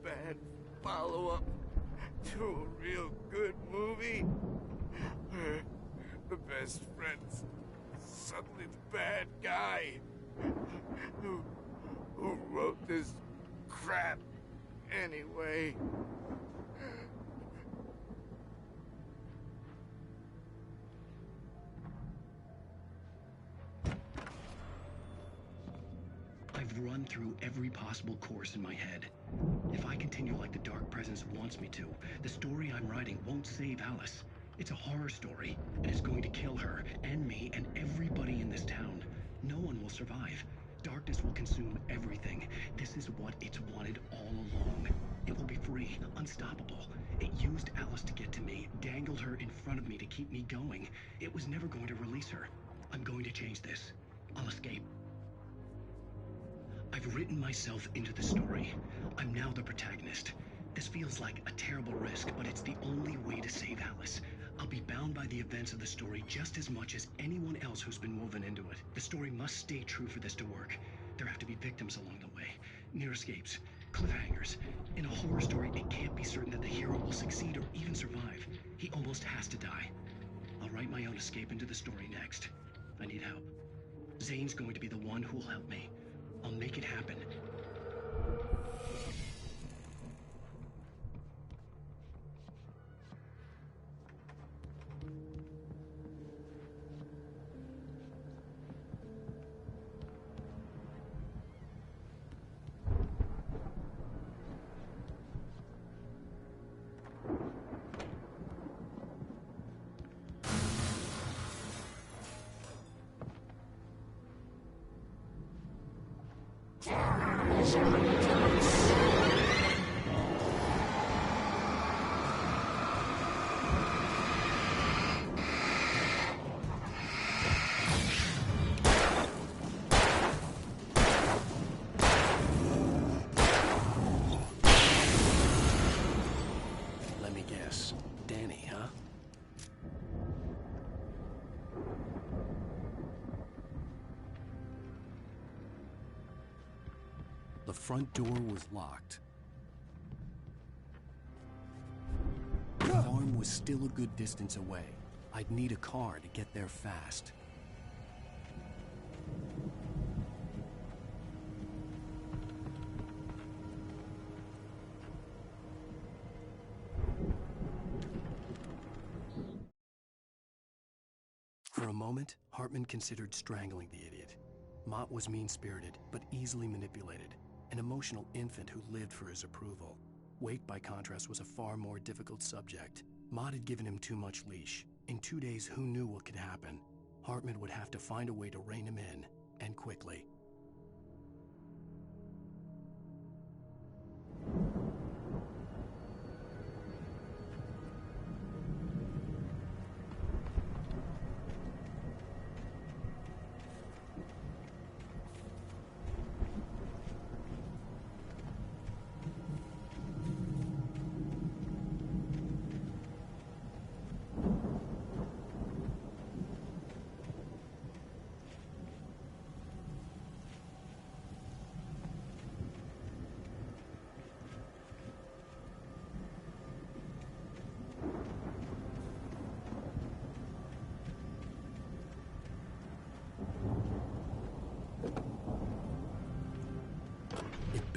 bad follow-up to a real good movie. The best friend's suddenly the bad guy. Who wrote this crap anyway? I've run through every possible course in my head. If I continue like the Dark Presence wants me to, the story I'm writing won't save Alice. It's a horror story, and it's going to kill her, and me, and everybody in this town. No one will survive. Darkness will consume everything. This is what it's wanted all along. It will be free, unstoppable. It used Alice to get to me, dangled her in front of me to keep me going. It was never going to release her. I'm going to change this. I'll escape. I've written myself into the story. I'm now the protagonist. This feels like a terrible risk, but it's the only way to save Alice. I'll be bound by the events of the story just as much as anyone else who's been woven into it. The story must stay true for this to work. There have to be victims along the way, near escapes, cliffhangers. In a horror story, it can't be certain that the hero will succeed or even survive. He almost has to die. I'll write my own escape into the story next. I need help. Zane's going to be the one who'll help me. I'll make it happen. Let me guess. Danny, huh? The front door was locked. The farm was still a good distance away. I'd need a car to get there fast. For a moment, Hartman considered strangling the idiot. Mott was mean-spirited, but easily manipulated. An emotional infant who lived for his approval. Wake, by contrast, was a far more difficult subject. Mott had given him too much leash. In 2 days, who knew what could happen? Hartman would have to find a way to rein him in, and quickly.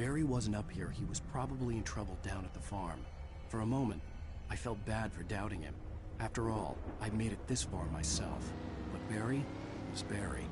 Barry wasn't up here, he was probably in trouble down at the farm. For a moment, I felt bad for doubting him. After all, I'd made it this far myself. But Barry was Barry.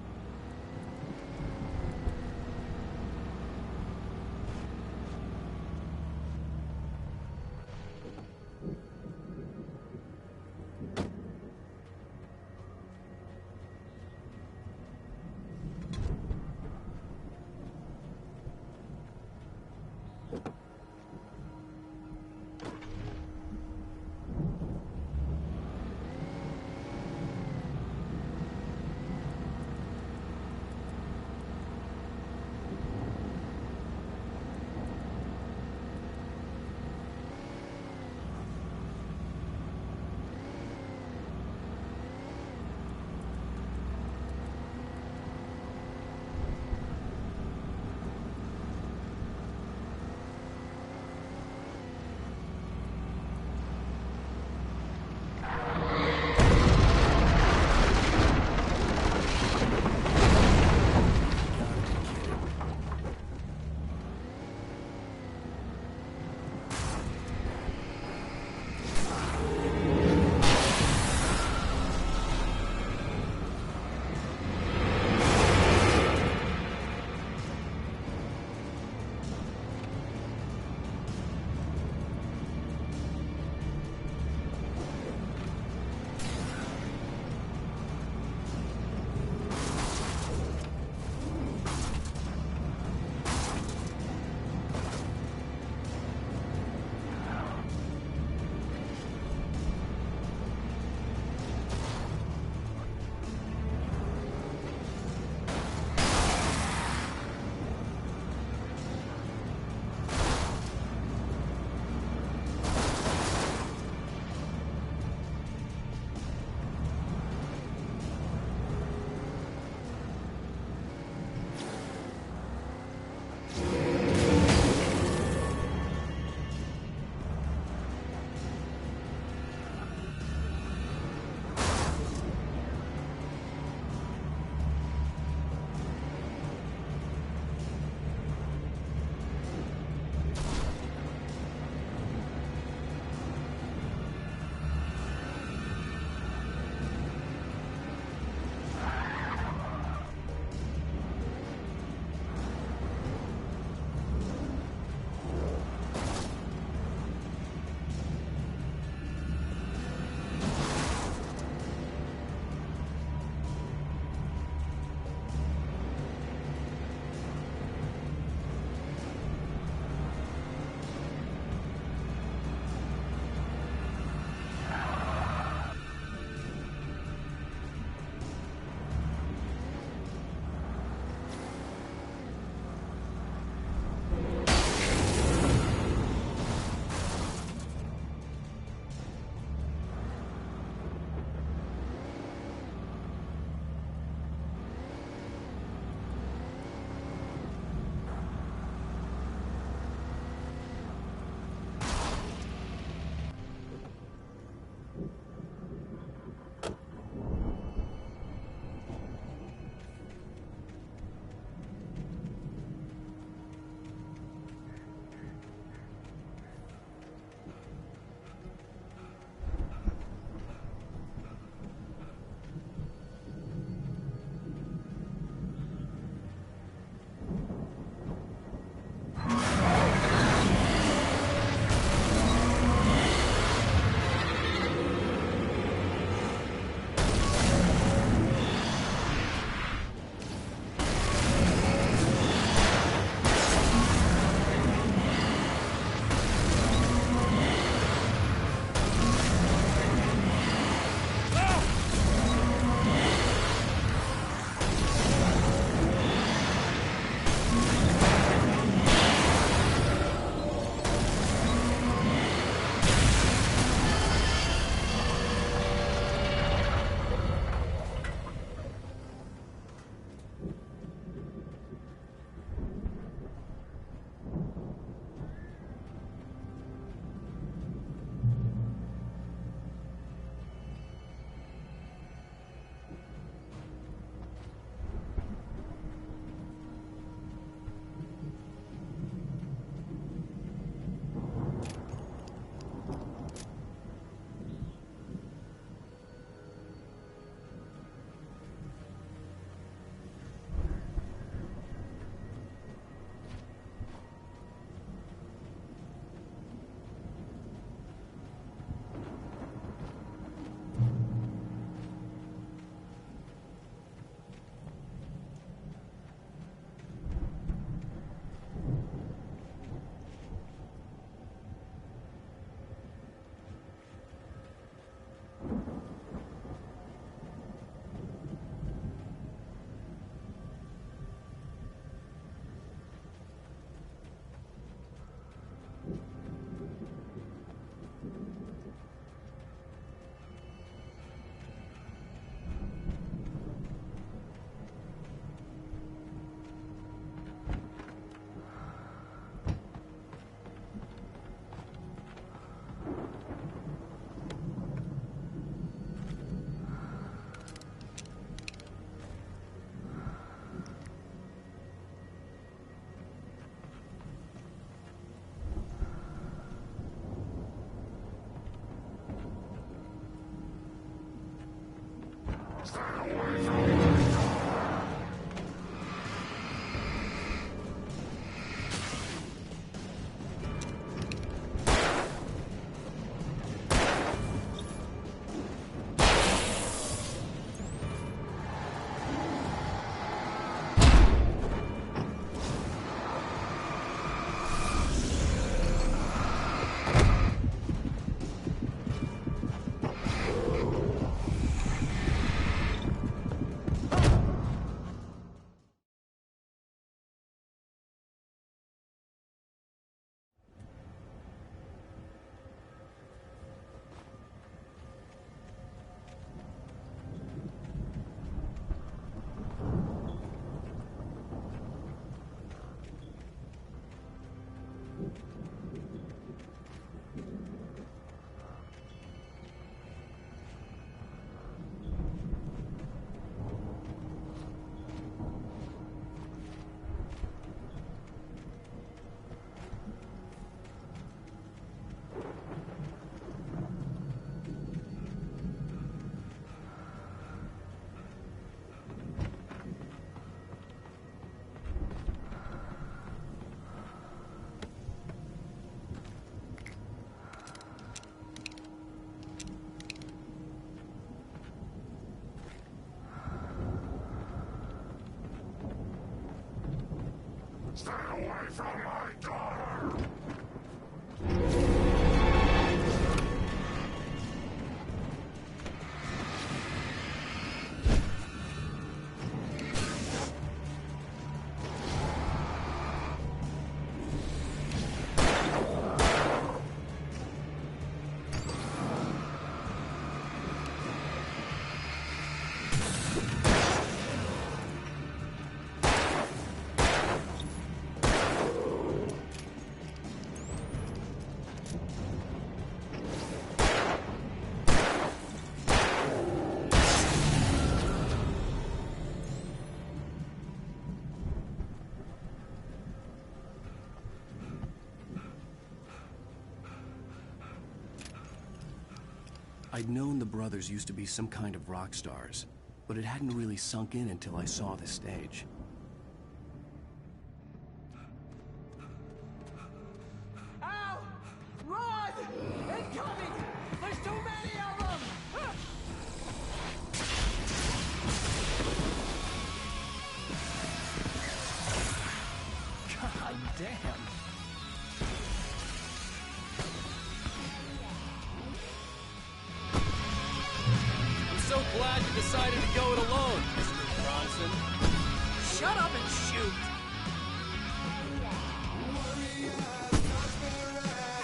away from my daughter! I'd known the brothers used to be some kind of rock stars, but it hadn't really sunk in until I saw the stage. Al! Run! Incoming! There's too many of them! God damn. I'm so glad you decided to go it alone, Mr. Bronson. Shut up and shoot!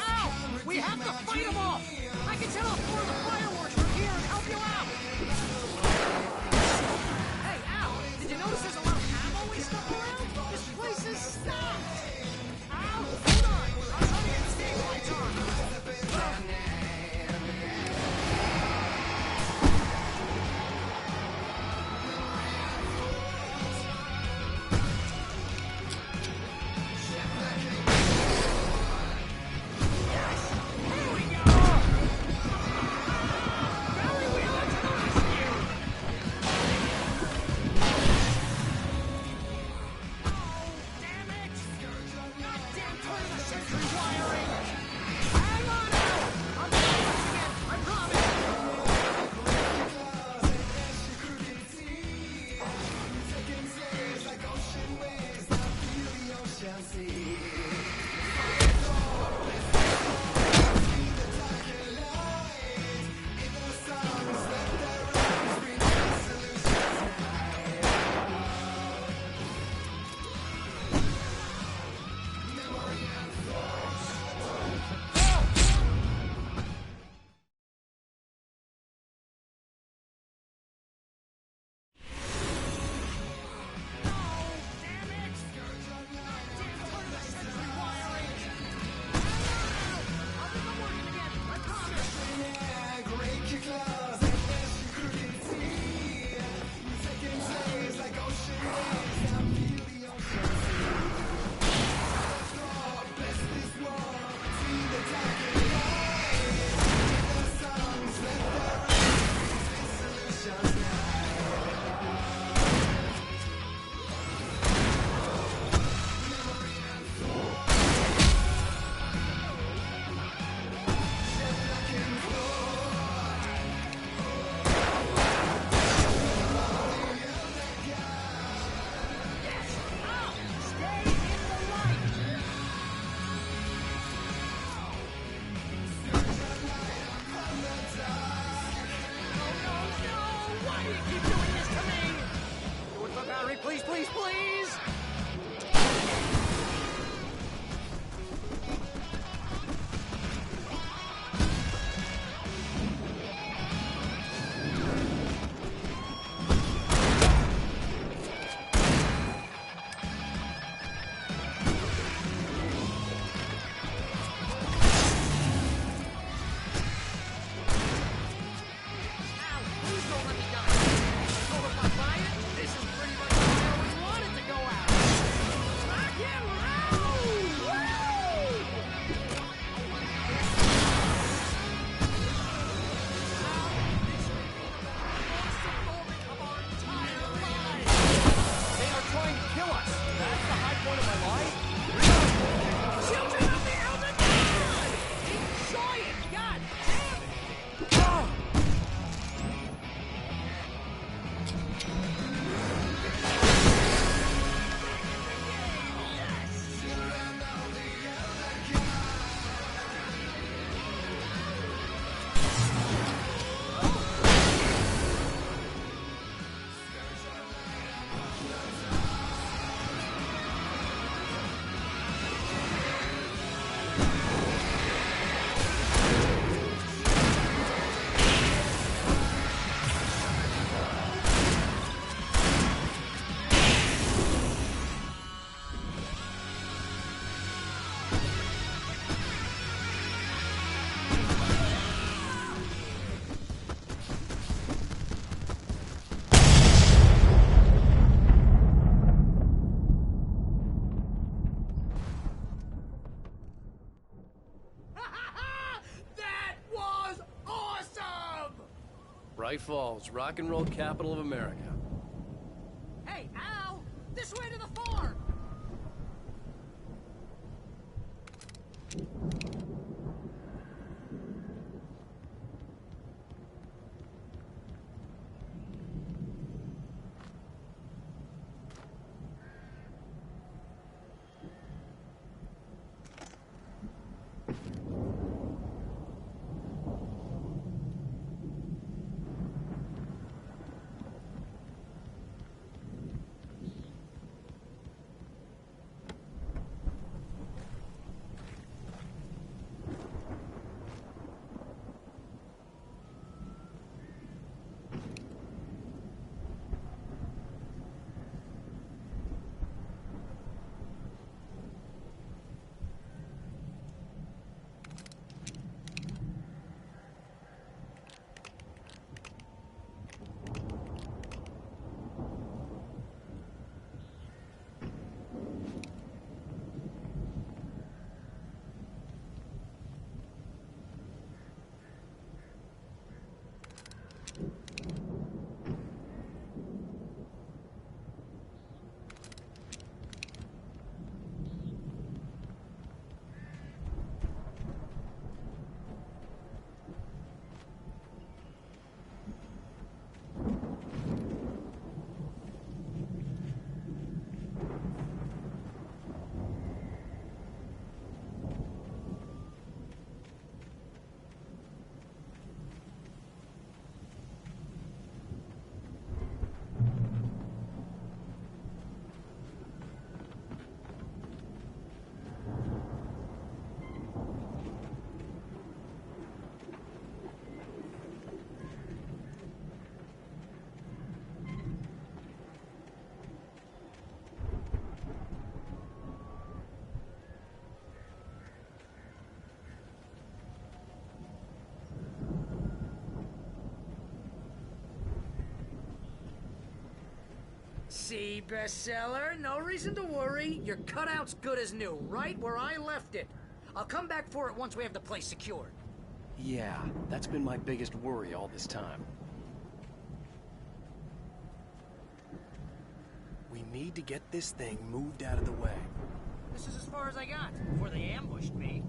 Ow! We have to fight them off! I can set off more of the fireworks from here and help you out! Hey, Al! Did you notice there's a lot of ammo and stuff around? This place is stocked! Al! Hold on! I'm trying to get the stage lights on! Please, please, please! Please don't let me die. Over my fire? This is pretty much where we wanted to go. Bright Falls, rock and roll capital of America. Hey, Al! This way to the farm! See, bestseller? No reason to worry. Your cutout's good as new, right where I left it. I'll come back for it once we have the place secured. Yeah, that's been my biggest worry all this time. We need to get this thing moved out of the way. This is as far as I got before they ambushed me.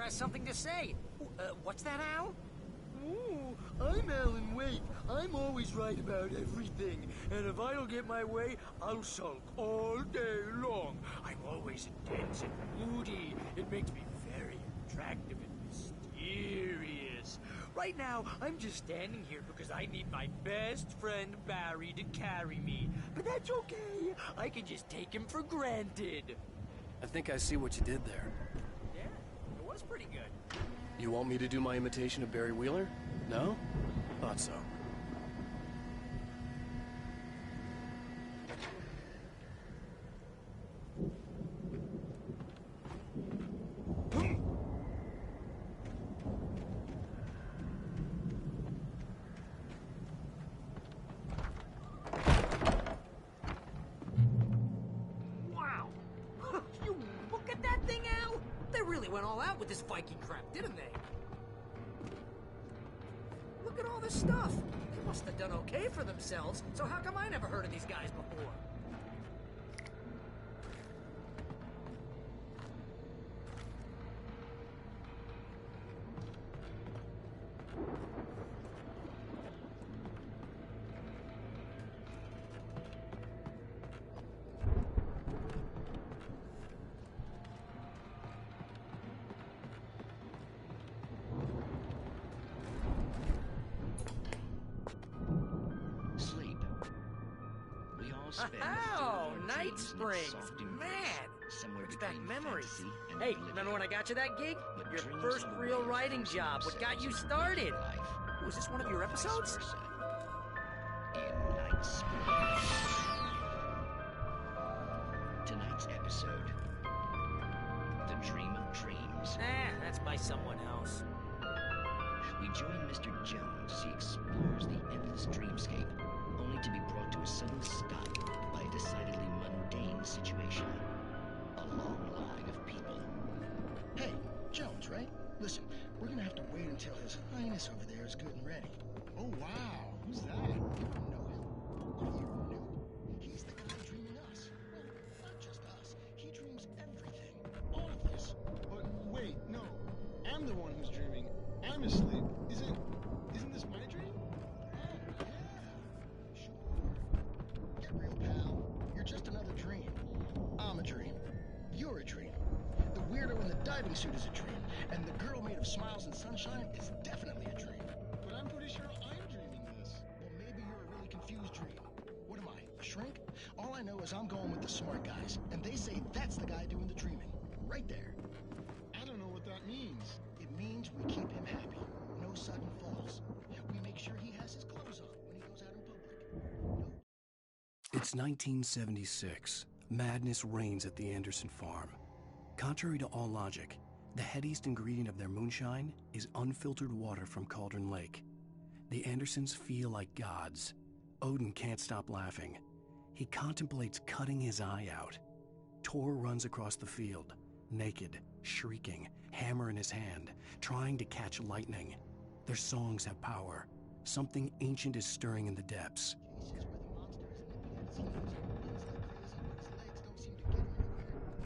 Has something to say. What's that, Al? Ooh, I'm Alan Wake. I'm always right about everything. And if I don't get my way, I'll sulk all day long. I'm always intense and moody. It makes me very attractive and mysterious. Right now, I'm just standing here because I need my best friend Barry to carry me. But that's okay. I can just take him for granted. I think I see what you did there. Was pretty good. You want me to do my imitation of Barry Wheeler? No? Thought so. Wow! You look at that thing, Al! They really went all out with this Viking crap, didn't they? Look at all this stuff. They must have done okay for themselves, so how come I never heard of these guys before? Oh, Night Springs. Man, brings back memories. Hey, remember when I got you that gig? Your first real writing job. What got you started? Was this one of your episodes? Tonight's episode, The Dream of Dreams. That's by someone else. We join Mr. Jones as he explores the endless dreamscape, only to be brought to a sudden stop by a decidedly mundane situation. A long line of people. Hey, Jones, right? Listen, we're gonna have to wait until His Highness over there is good and ready. Oh, wow. Who's that? You don't know him. What are you, new? He's the guy dreaming us. Well, not just us. He dreams everything. All of this. But wait, no. I'm the one who's dreaming. I'm asleep. Isn't this my dream? Oh, yeah. Sure. Get real, pal. You're just another dream. I'm a dream. You're a dream. The weirdo in the diving suit is a dream. And the girl made of smiles and sunshine is definitely a dream. But I'm pretty sure I'm dreaming this. Well, maybe you're a really confused dream. What am I, a shrink? All I know is I'm going with the smart guys, and they say that's the guy doing the dreaming. Right there. I don't know what that means. It means we keep him happy. No sudden falls. We make sure he has his clothes on when he goes out in public. It's 1976. Madness reigns at the Anderson farm. Contrary to all logic, the headiest ingredient of their moonshine is unfiltered water from Cauldron Lake. The Andersons feel like gods. Odin can't stop laughing. He contemplates cutting his eye out. Tor runs across the field, naked, shrieking, hammer in his hand, trying to catch lightning. Their songs have power. Something ancient is stirring in the depths.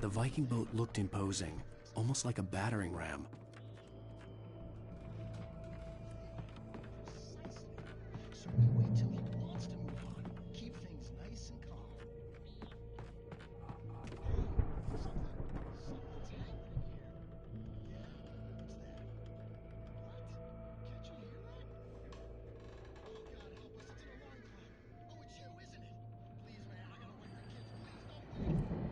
The Viking boat looked imposing, almost like a battering ram. So we wait till he wants to move on. Keep things nice and calm. Something's happening here. Yeah? What's that? What? Can't you hear that? Oh, God, help us. It's an alarm clock. Oh, it's you, isn't it? Please, man, I gotta wake the kids. Please don't wait.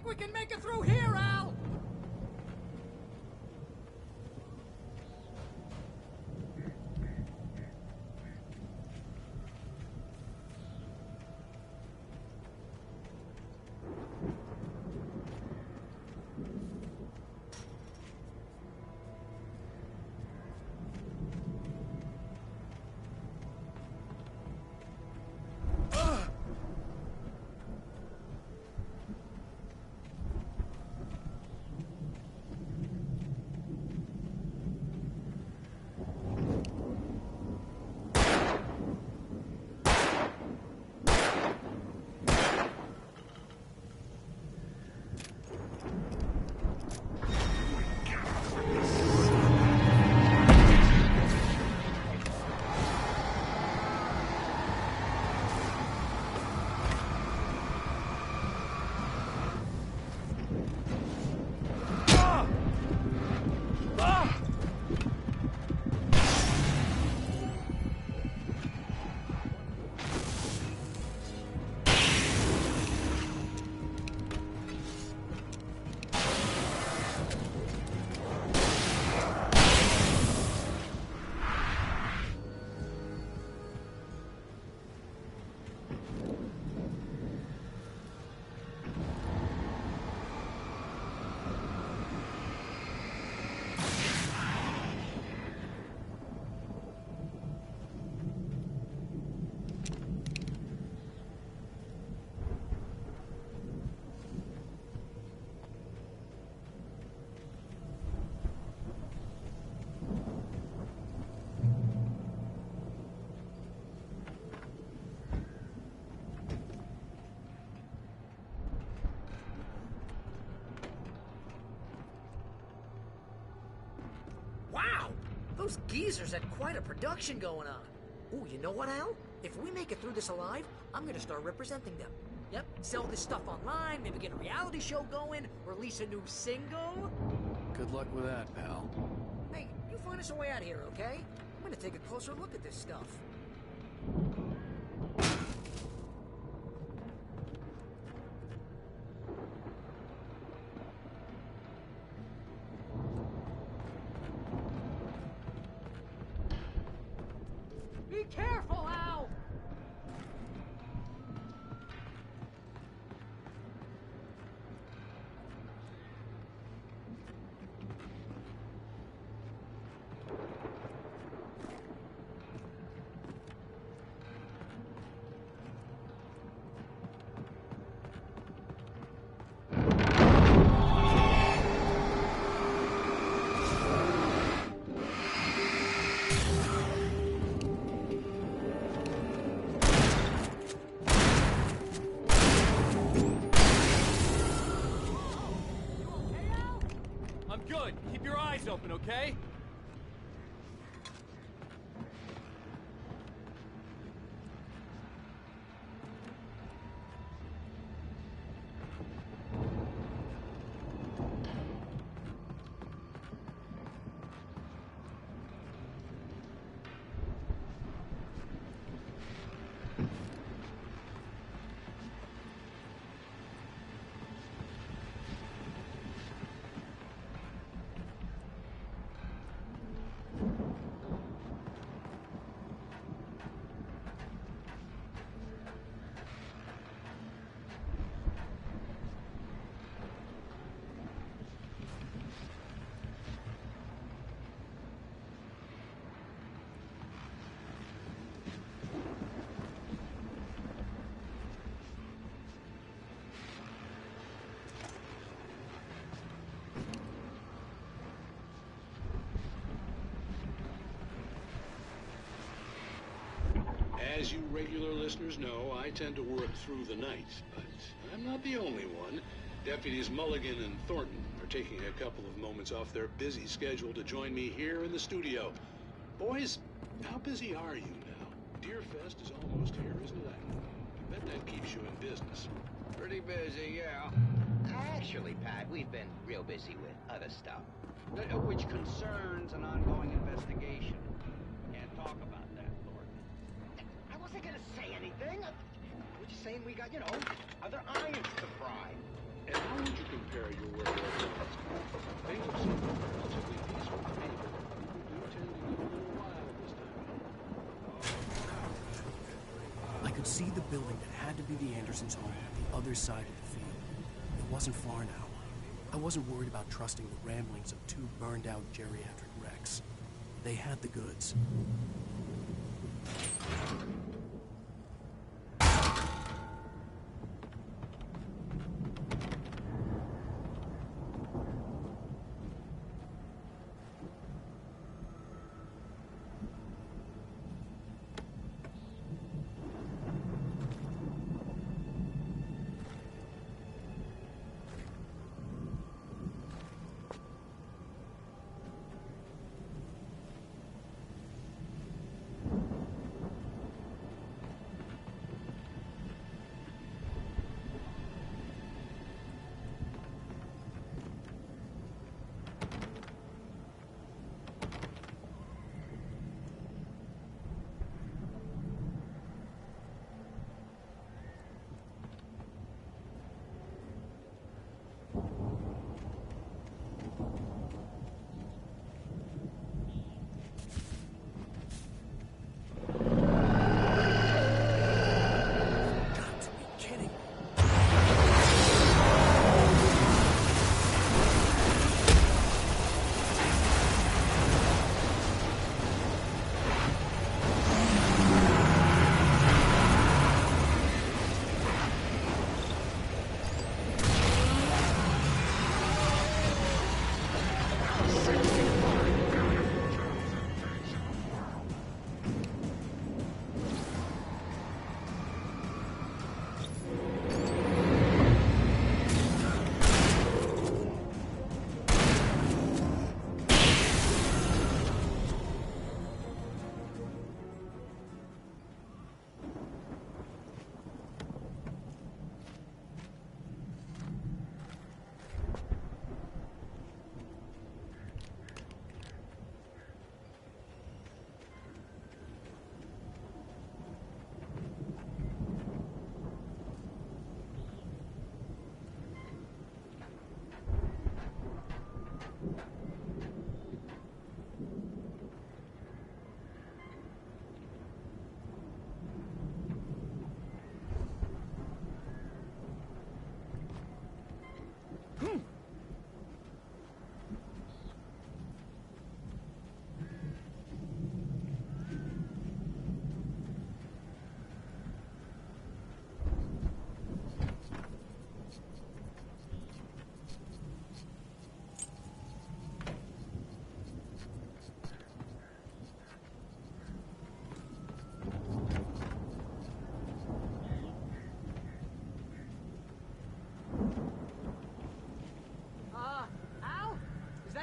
think we can make it through here, Al? Wow! Those geezers had quite a production going on. Ooh, you know what, Al? If we make it through this alive, I'm gonna start representing them. Yep, sell this stuff online, maybe get a reality show going, release a new single. Good luck with that, pal. Hey, you find us a way out of here, okay? I'm gonna take a closer look at this stuff. Be careful, Al! Good. Keep your eyes open, okay? As you regular listeners know, I tend to work through the night, but I'm not the only one. Deputies Mulligan and Thornton are taking a couple of moments off their busy schedule to join me here in the studio. Boys, how busy are you now? Deerfest is almost here, isn't it? I bet that keeps you in business. Pretty busy, yeah. Actually, Pat, we've been real busy with other stuff, which concerns an ongoing investigation. Can't talk about that, Thornton. I wasn't gonna say anything. We're just saying we got, other irons to fry. And how would you compare your work with others? Things have seemed relatively peaceful to me, but people do tend to get a little wild this time of year. I could see the building that had to be the Andersons' home at the other side of the field. It wasn't far now. I wasn't worried about trusting the ramblings of two burned-out geriatric wrecks. They had the goods.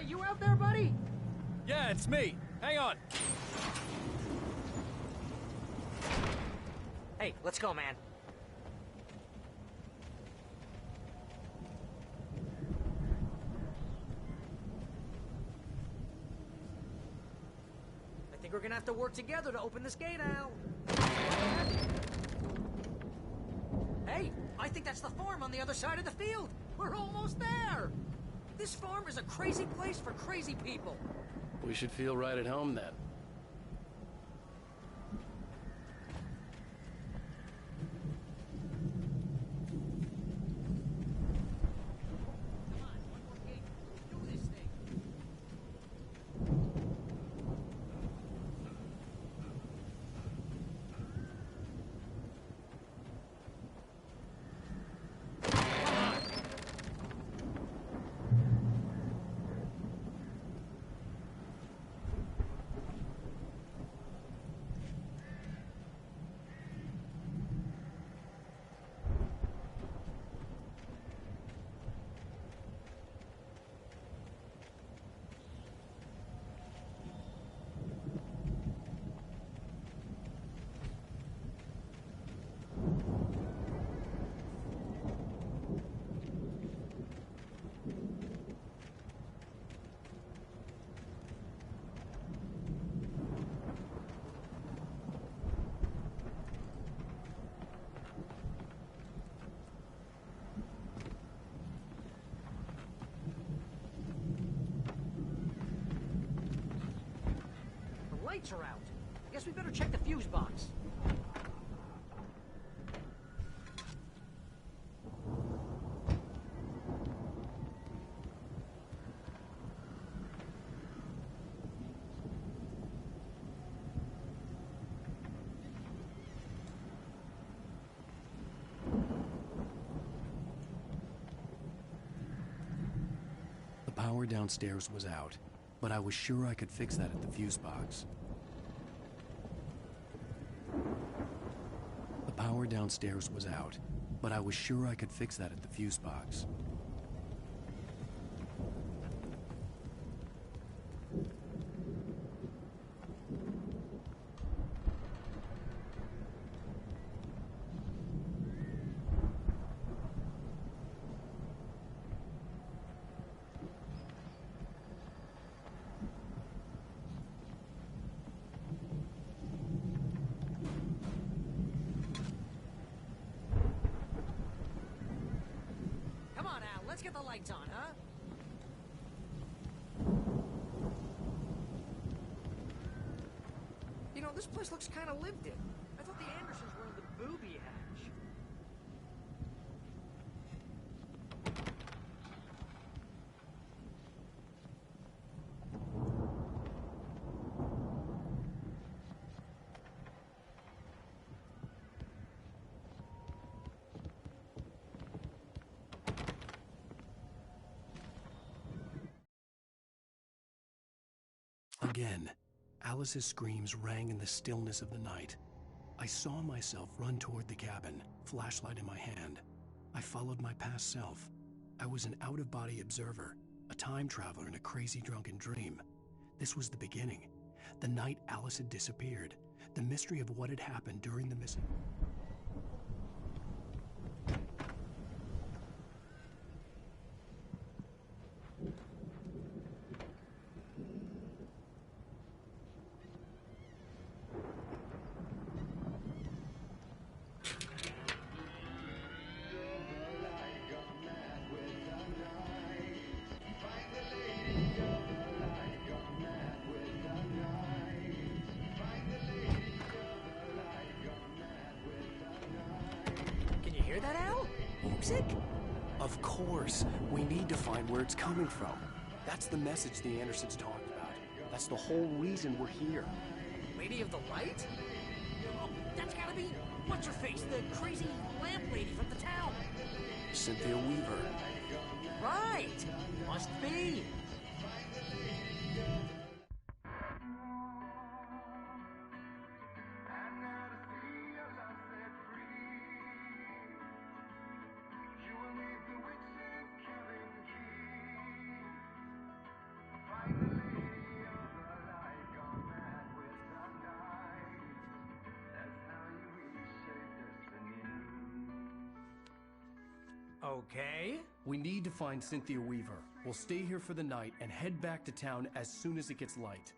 You out there, buddy? Yeah, it's me. Hang on. Hey, let's go, man. I think we're gonna have to work together to open this gate, Al. Hey, I think that's the farm on the other side of the field. We're almost there. This farm is a crazy place for crazy people. We should feel right at home then. lights are out. I guess we better check the fuse box. The power downstairs was out, but I was sure I could fix that at the fuse box. The power downstairs was out, but I was sure I could fix that at the fuse box. Come on, Al, let's get the lights on, huh? You know, this place looks kind of lived in. I thought the Andersons were in the booby hatch. Again, Alice's screams rang in the stillness of the night. I saw myself run toward the cabin, flashlight in my hand. I followed my past self. I was an out-of-body observer, a time traveler in a crazy drunken dream. This was the beginning. The night Alice had disappeared. The mystery of what had happened during the missing... Can you hear that, Al? Music? Of course. We need to find where it's coming from. That's the message the Andersons talked about. That's the whole reason we're here. Lady of the Light? Oh, that's gotta be... What's-her-face, the crazy lamp lady from the town. Cynthia Weaver. Right! Must be. Okay. We need to find Cynthia Weaver. We'll stay here for the night and head back to town as soon as it gets light.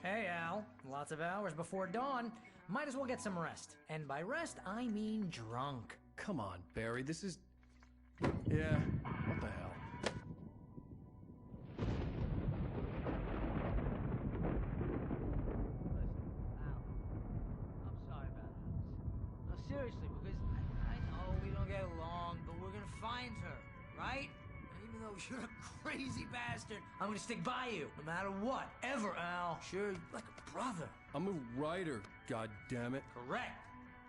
Hey, Al. Lots of hours before dawn. Might as well get some rest. And by rest, I mean drunk. Come on, Barry, this is... Yeah, what the hell? I'm sorry about that. No, seriously, because I know we don't get along, but we're gonna find her, right? And even though you're a crazy bastard, I'm gonna stick by you, no matter what, ever, Al. Sure, like a brother. I'm a writer, goddammit. Correct.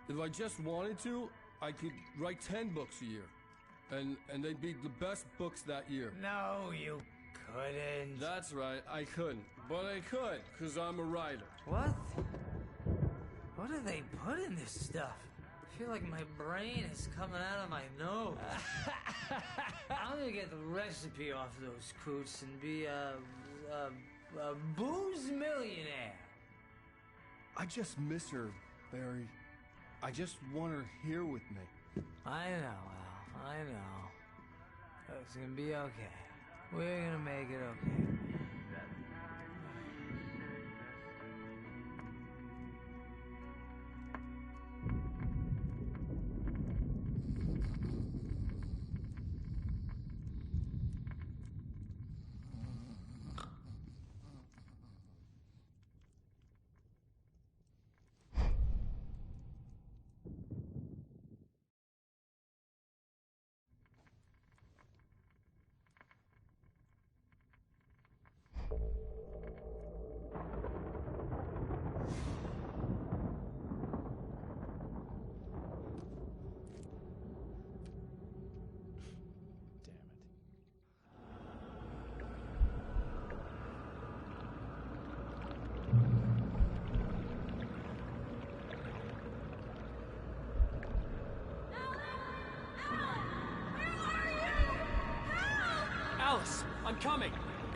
If I just wanted to, I could write 10 books a year. And they'd be the best books that year. No, you couldn't. That's right, I couldn't. But I could, because I'm a writer. What? What do they put in this stuff? I feel like my brain is coming out of my nose. I'm gonna get the recipe off those coots and be a booze millionaire. I just miss her, Barry. I just want her here with me. I know, Al. I know. It's gonna be okay. We're gonna make it okay.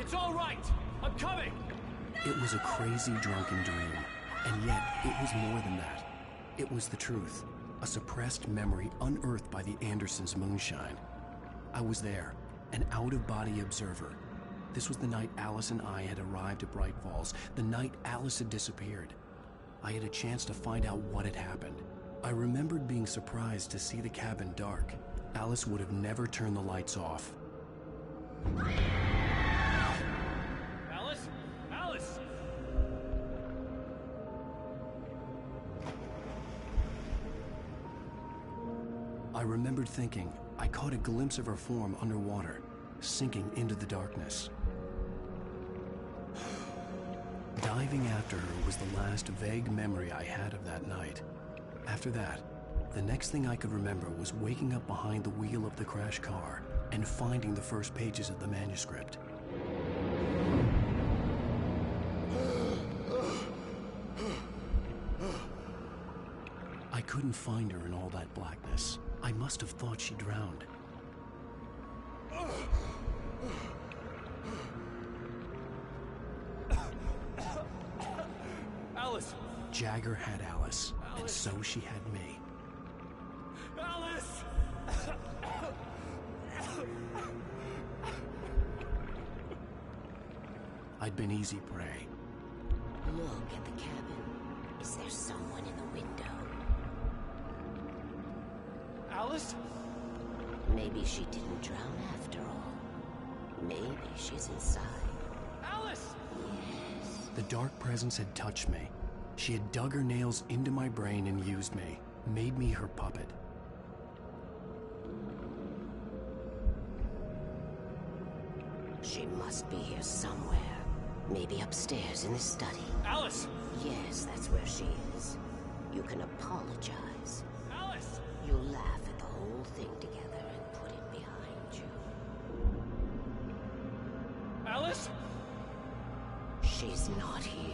It's all right! I'm coming! It was a crazy drunken dream, and yet it was more than that. It was the truth, a suppressed memory unearthed by the Andersons' moonshine. I was there, an out-of-body observer. This was the night Alice and I had arrived at Bright Falls, the night Alice had disappeared. I had a chance to find out what had happened. I remembered being surprised to see the cabin dark. Alice would have never turned the lights off. Alice? Alice! I remembered thinking I caught a glimpse of her form underwater, sinking into the darkness. Diving after her was the last vague memory I had of that night. After that, the next thing I could remember was waking up behind the wheel of the crashed car and finding the first pages of the manuscript. I couldn't find her in all that blackness. I must have thought she drowned. Alice! Jagger had Alice, and so she had me. Alice! I'd been easy prey. Look at the cabin. Is there someone in the window? Alice? Maybe she didn't drown after all. Maybe she's inside. Alice! Yes. The dark presence had touched me. She had dug her nails into my brain and used me, made me her puppet. She must be here somewhere. Maybe upstairs in the study. Alice! Yes, that's where she is. You can apologize. Alice! You'll laugh at the whole thing together and put it behind you. Alice? She's not here.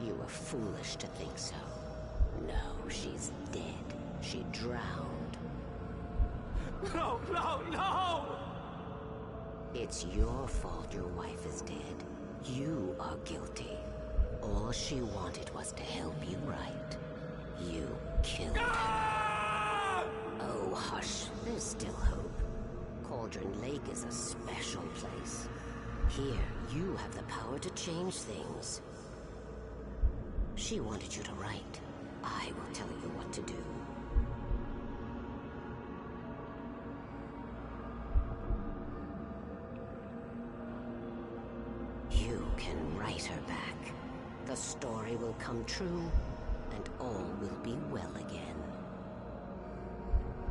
You were foolish to think so. No, she's dead. She drowned. No, no, no! It's your fault your wife is dead. You are guilty. All she wanted was to help you right. You killed her. Oh, hush. There's still hope. Cauldron Lake is a special place. Here, you have the power to change things. She wanted you to write. I will tell you what to do. You can write her back. The story will come true, and all will be well again.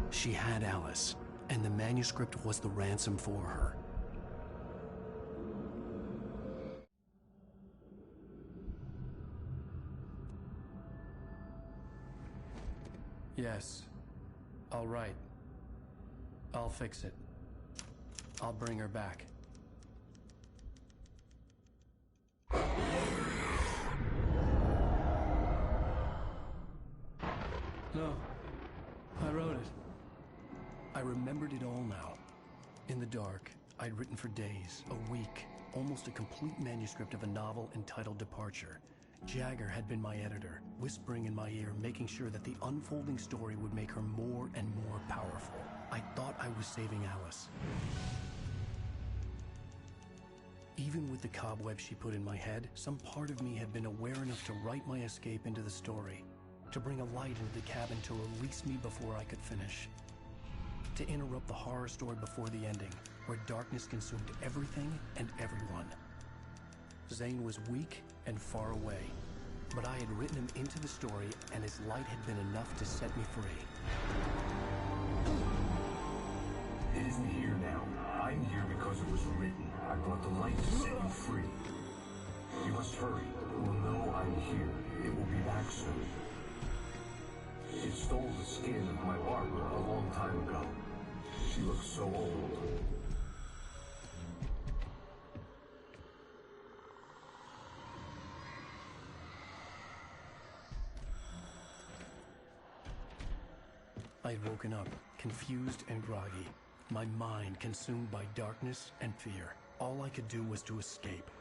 She had Alice, and the manuscript was the ransom for her. Yes. All right. I'll fix it. I'll bring her back. No. I wrote it. I remembered it all now. In the dark, I'd written for days, a week, almost a complete manuscript of a novel entitled Departure. Jagger had been my editor, whispering in my ear, making sure that the unfolding story would make her more and more powerful. I thought I was saving Alice. Even with the cobwebs she put in my head, some part of me had been aware enough to write my escape into the story, to bring a light into the cabin to release me before I could finish, to interrupt the horror story before the ending, where darkness consumed everything and everyone. Zane was weak and far away, but I had written him into the story, and his light had been enough to set me free. It isn't here now. I'm here because it was written. I brought the light to set you free. You must hurry. It will know I'm here. It will be back soon. It stole the skin of my barber a long time ago. She looks so old. I'd woken up, confused and groggy, my mind consumed by darkness and fear. All I could do was to escape.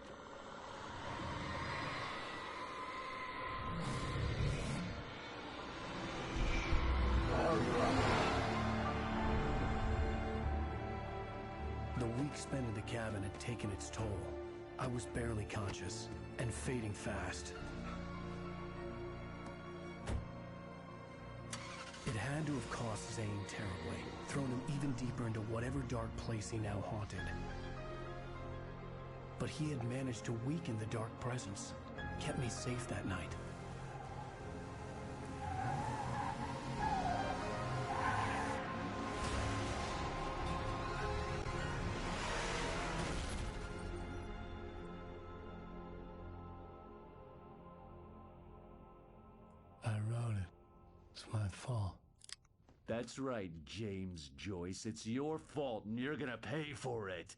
The week spent in the cabin had taken its toll. I was barely conscious, and fading fast. It had to have cost Zane terribly, thrown him even deeper into whatever dark place he now haunted. But he had managed to weaken the dark presence, kept me safe that night. I wrote it. It's my fault. That's right, James Joyce. It's your fault, and you're gonna pay for it.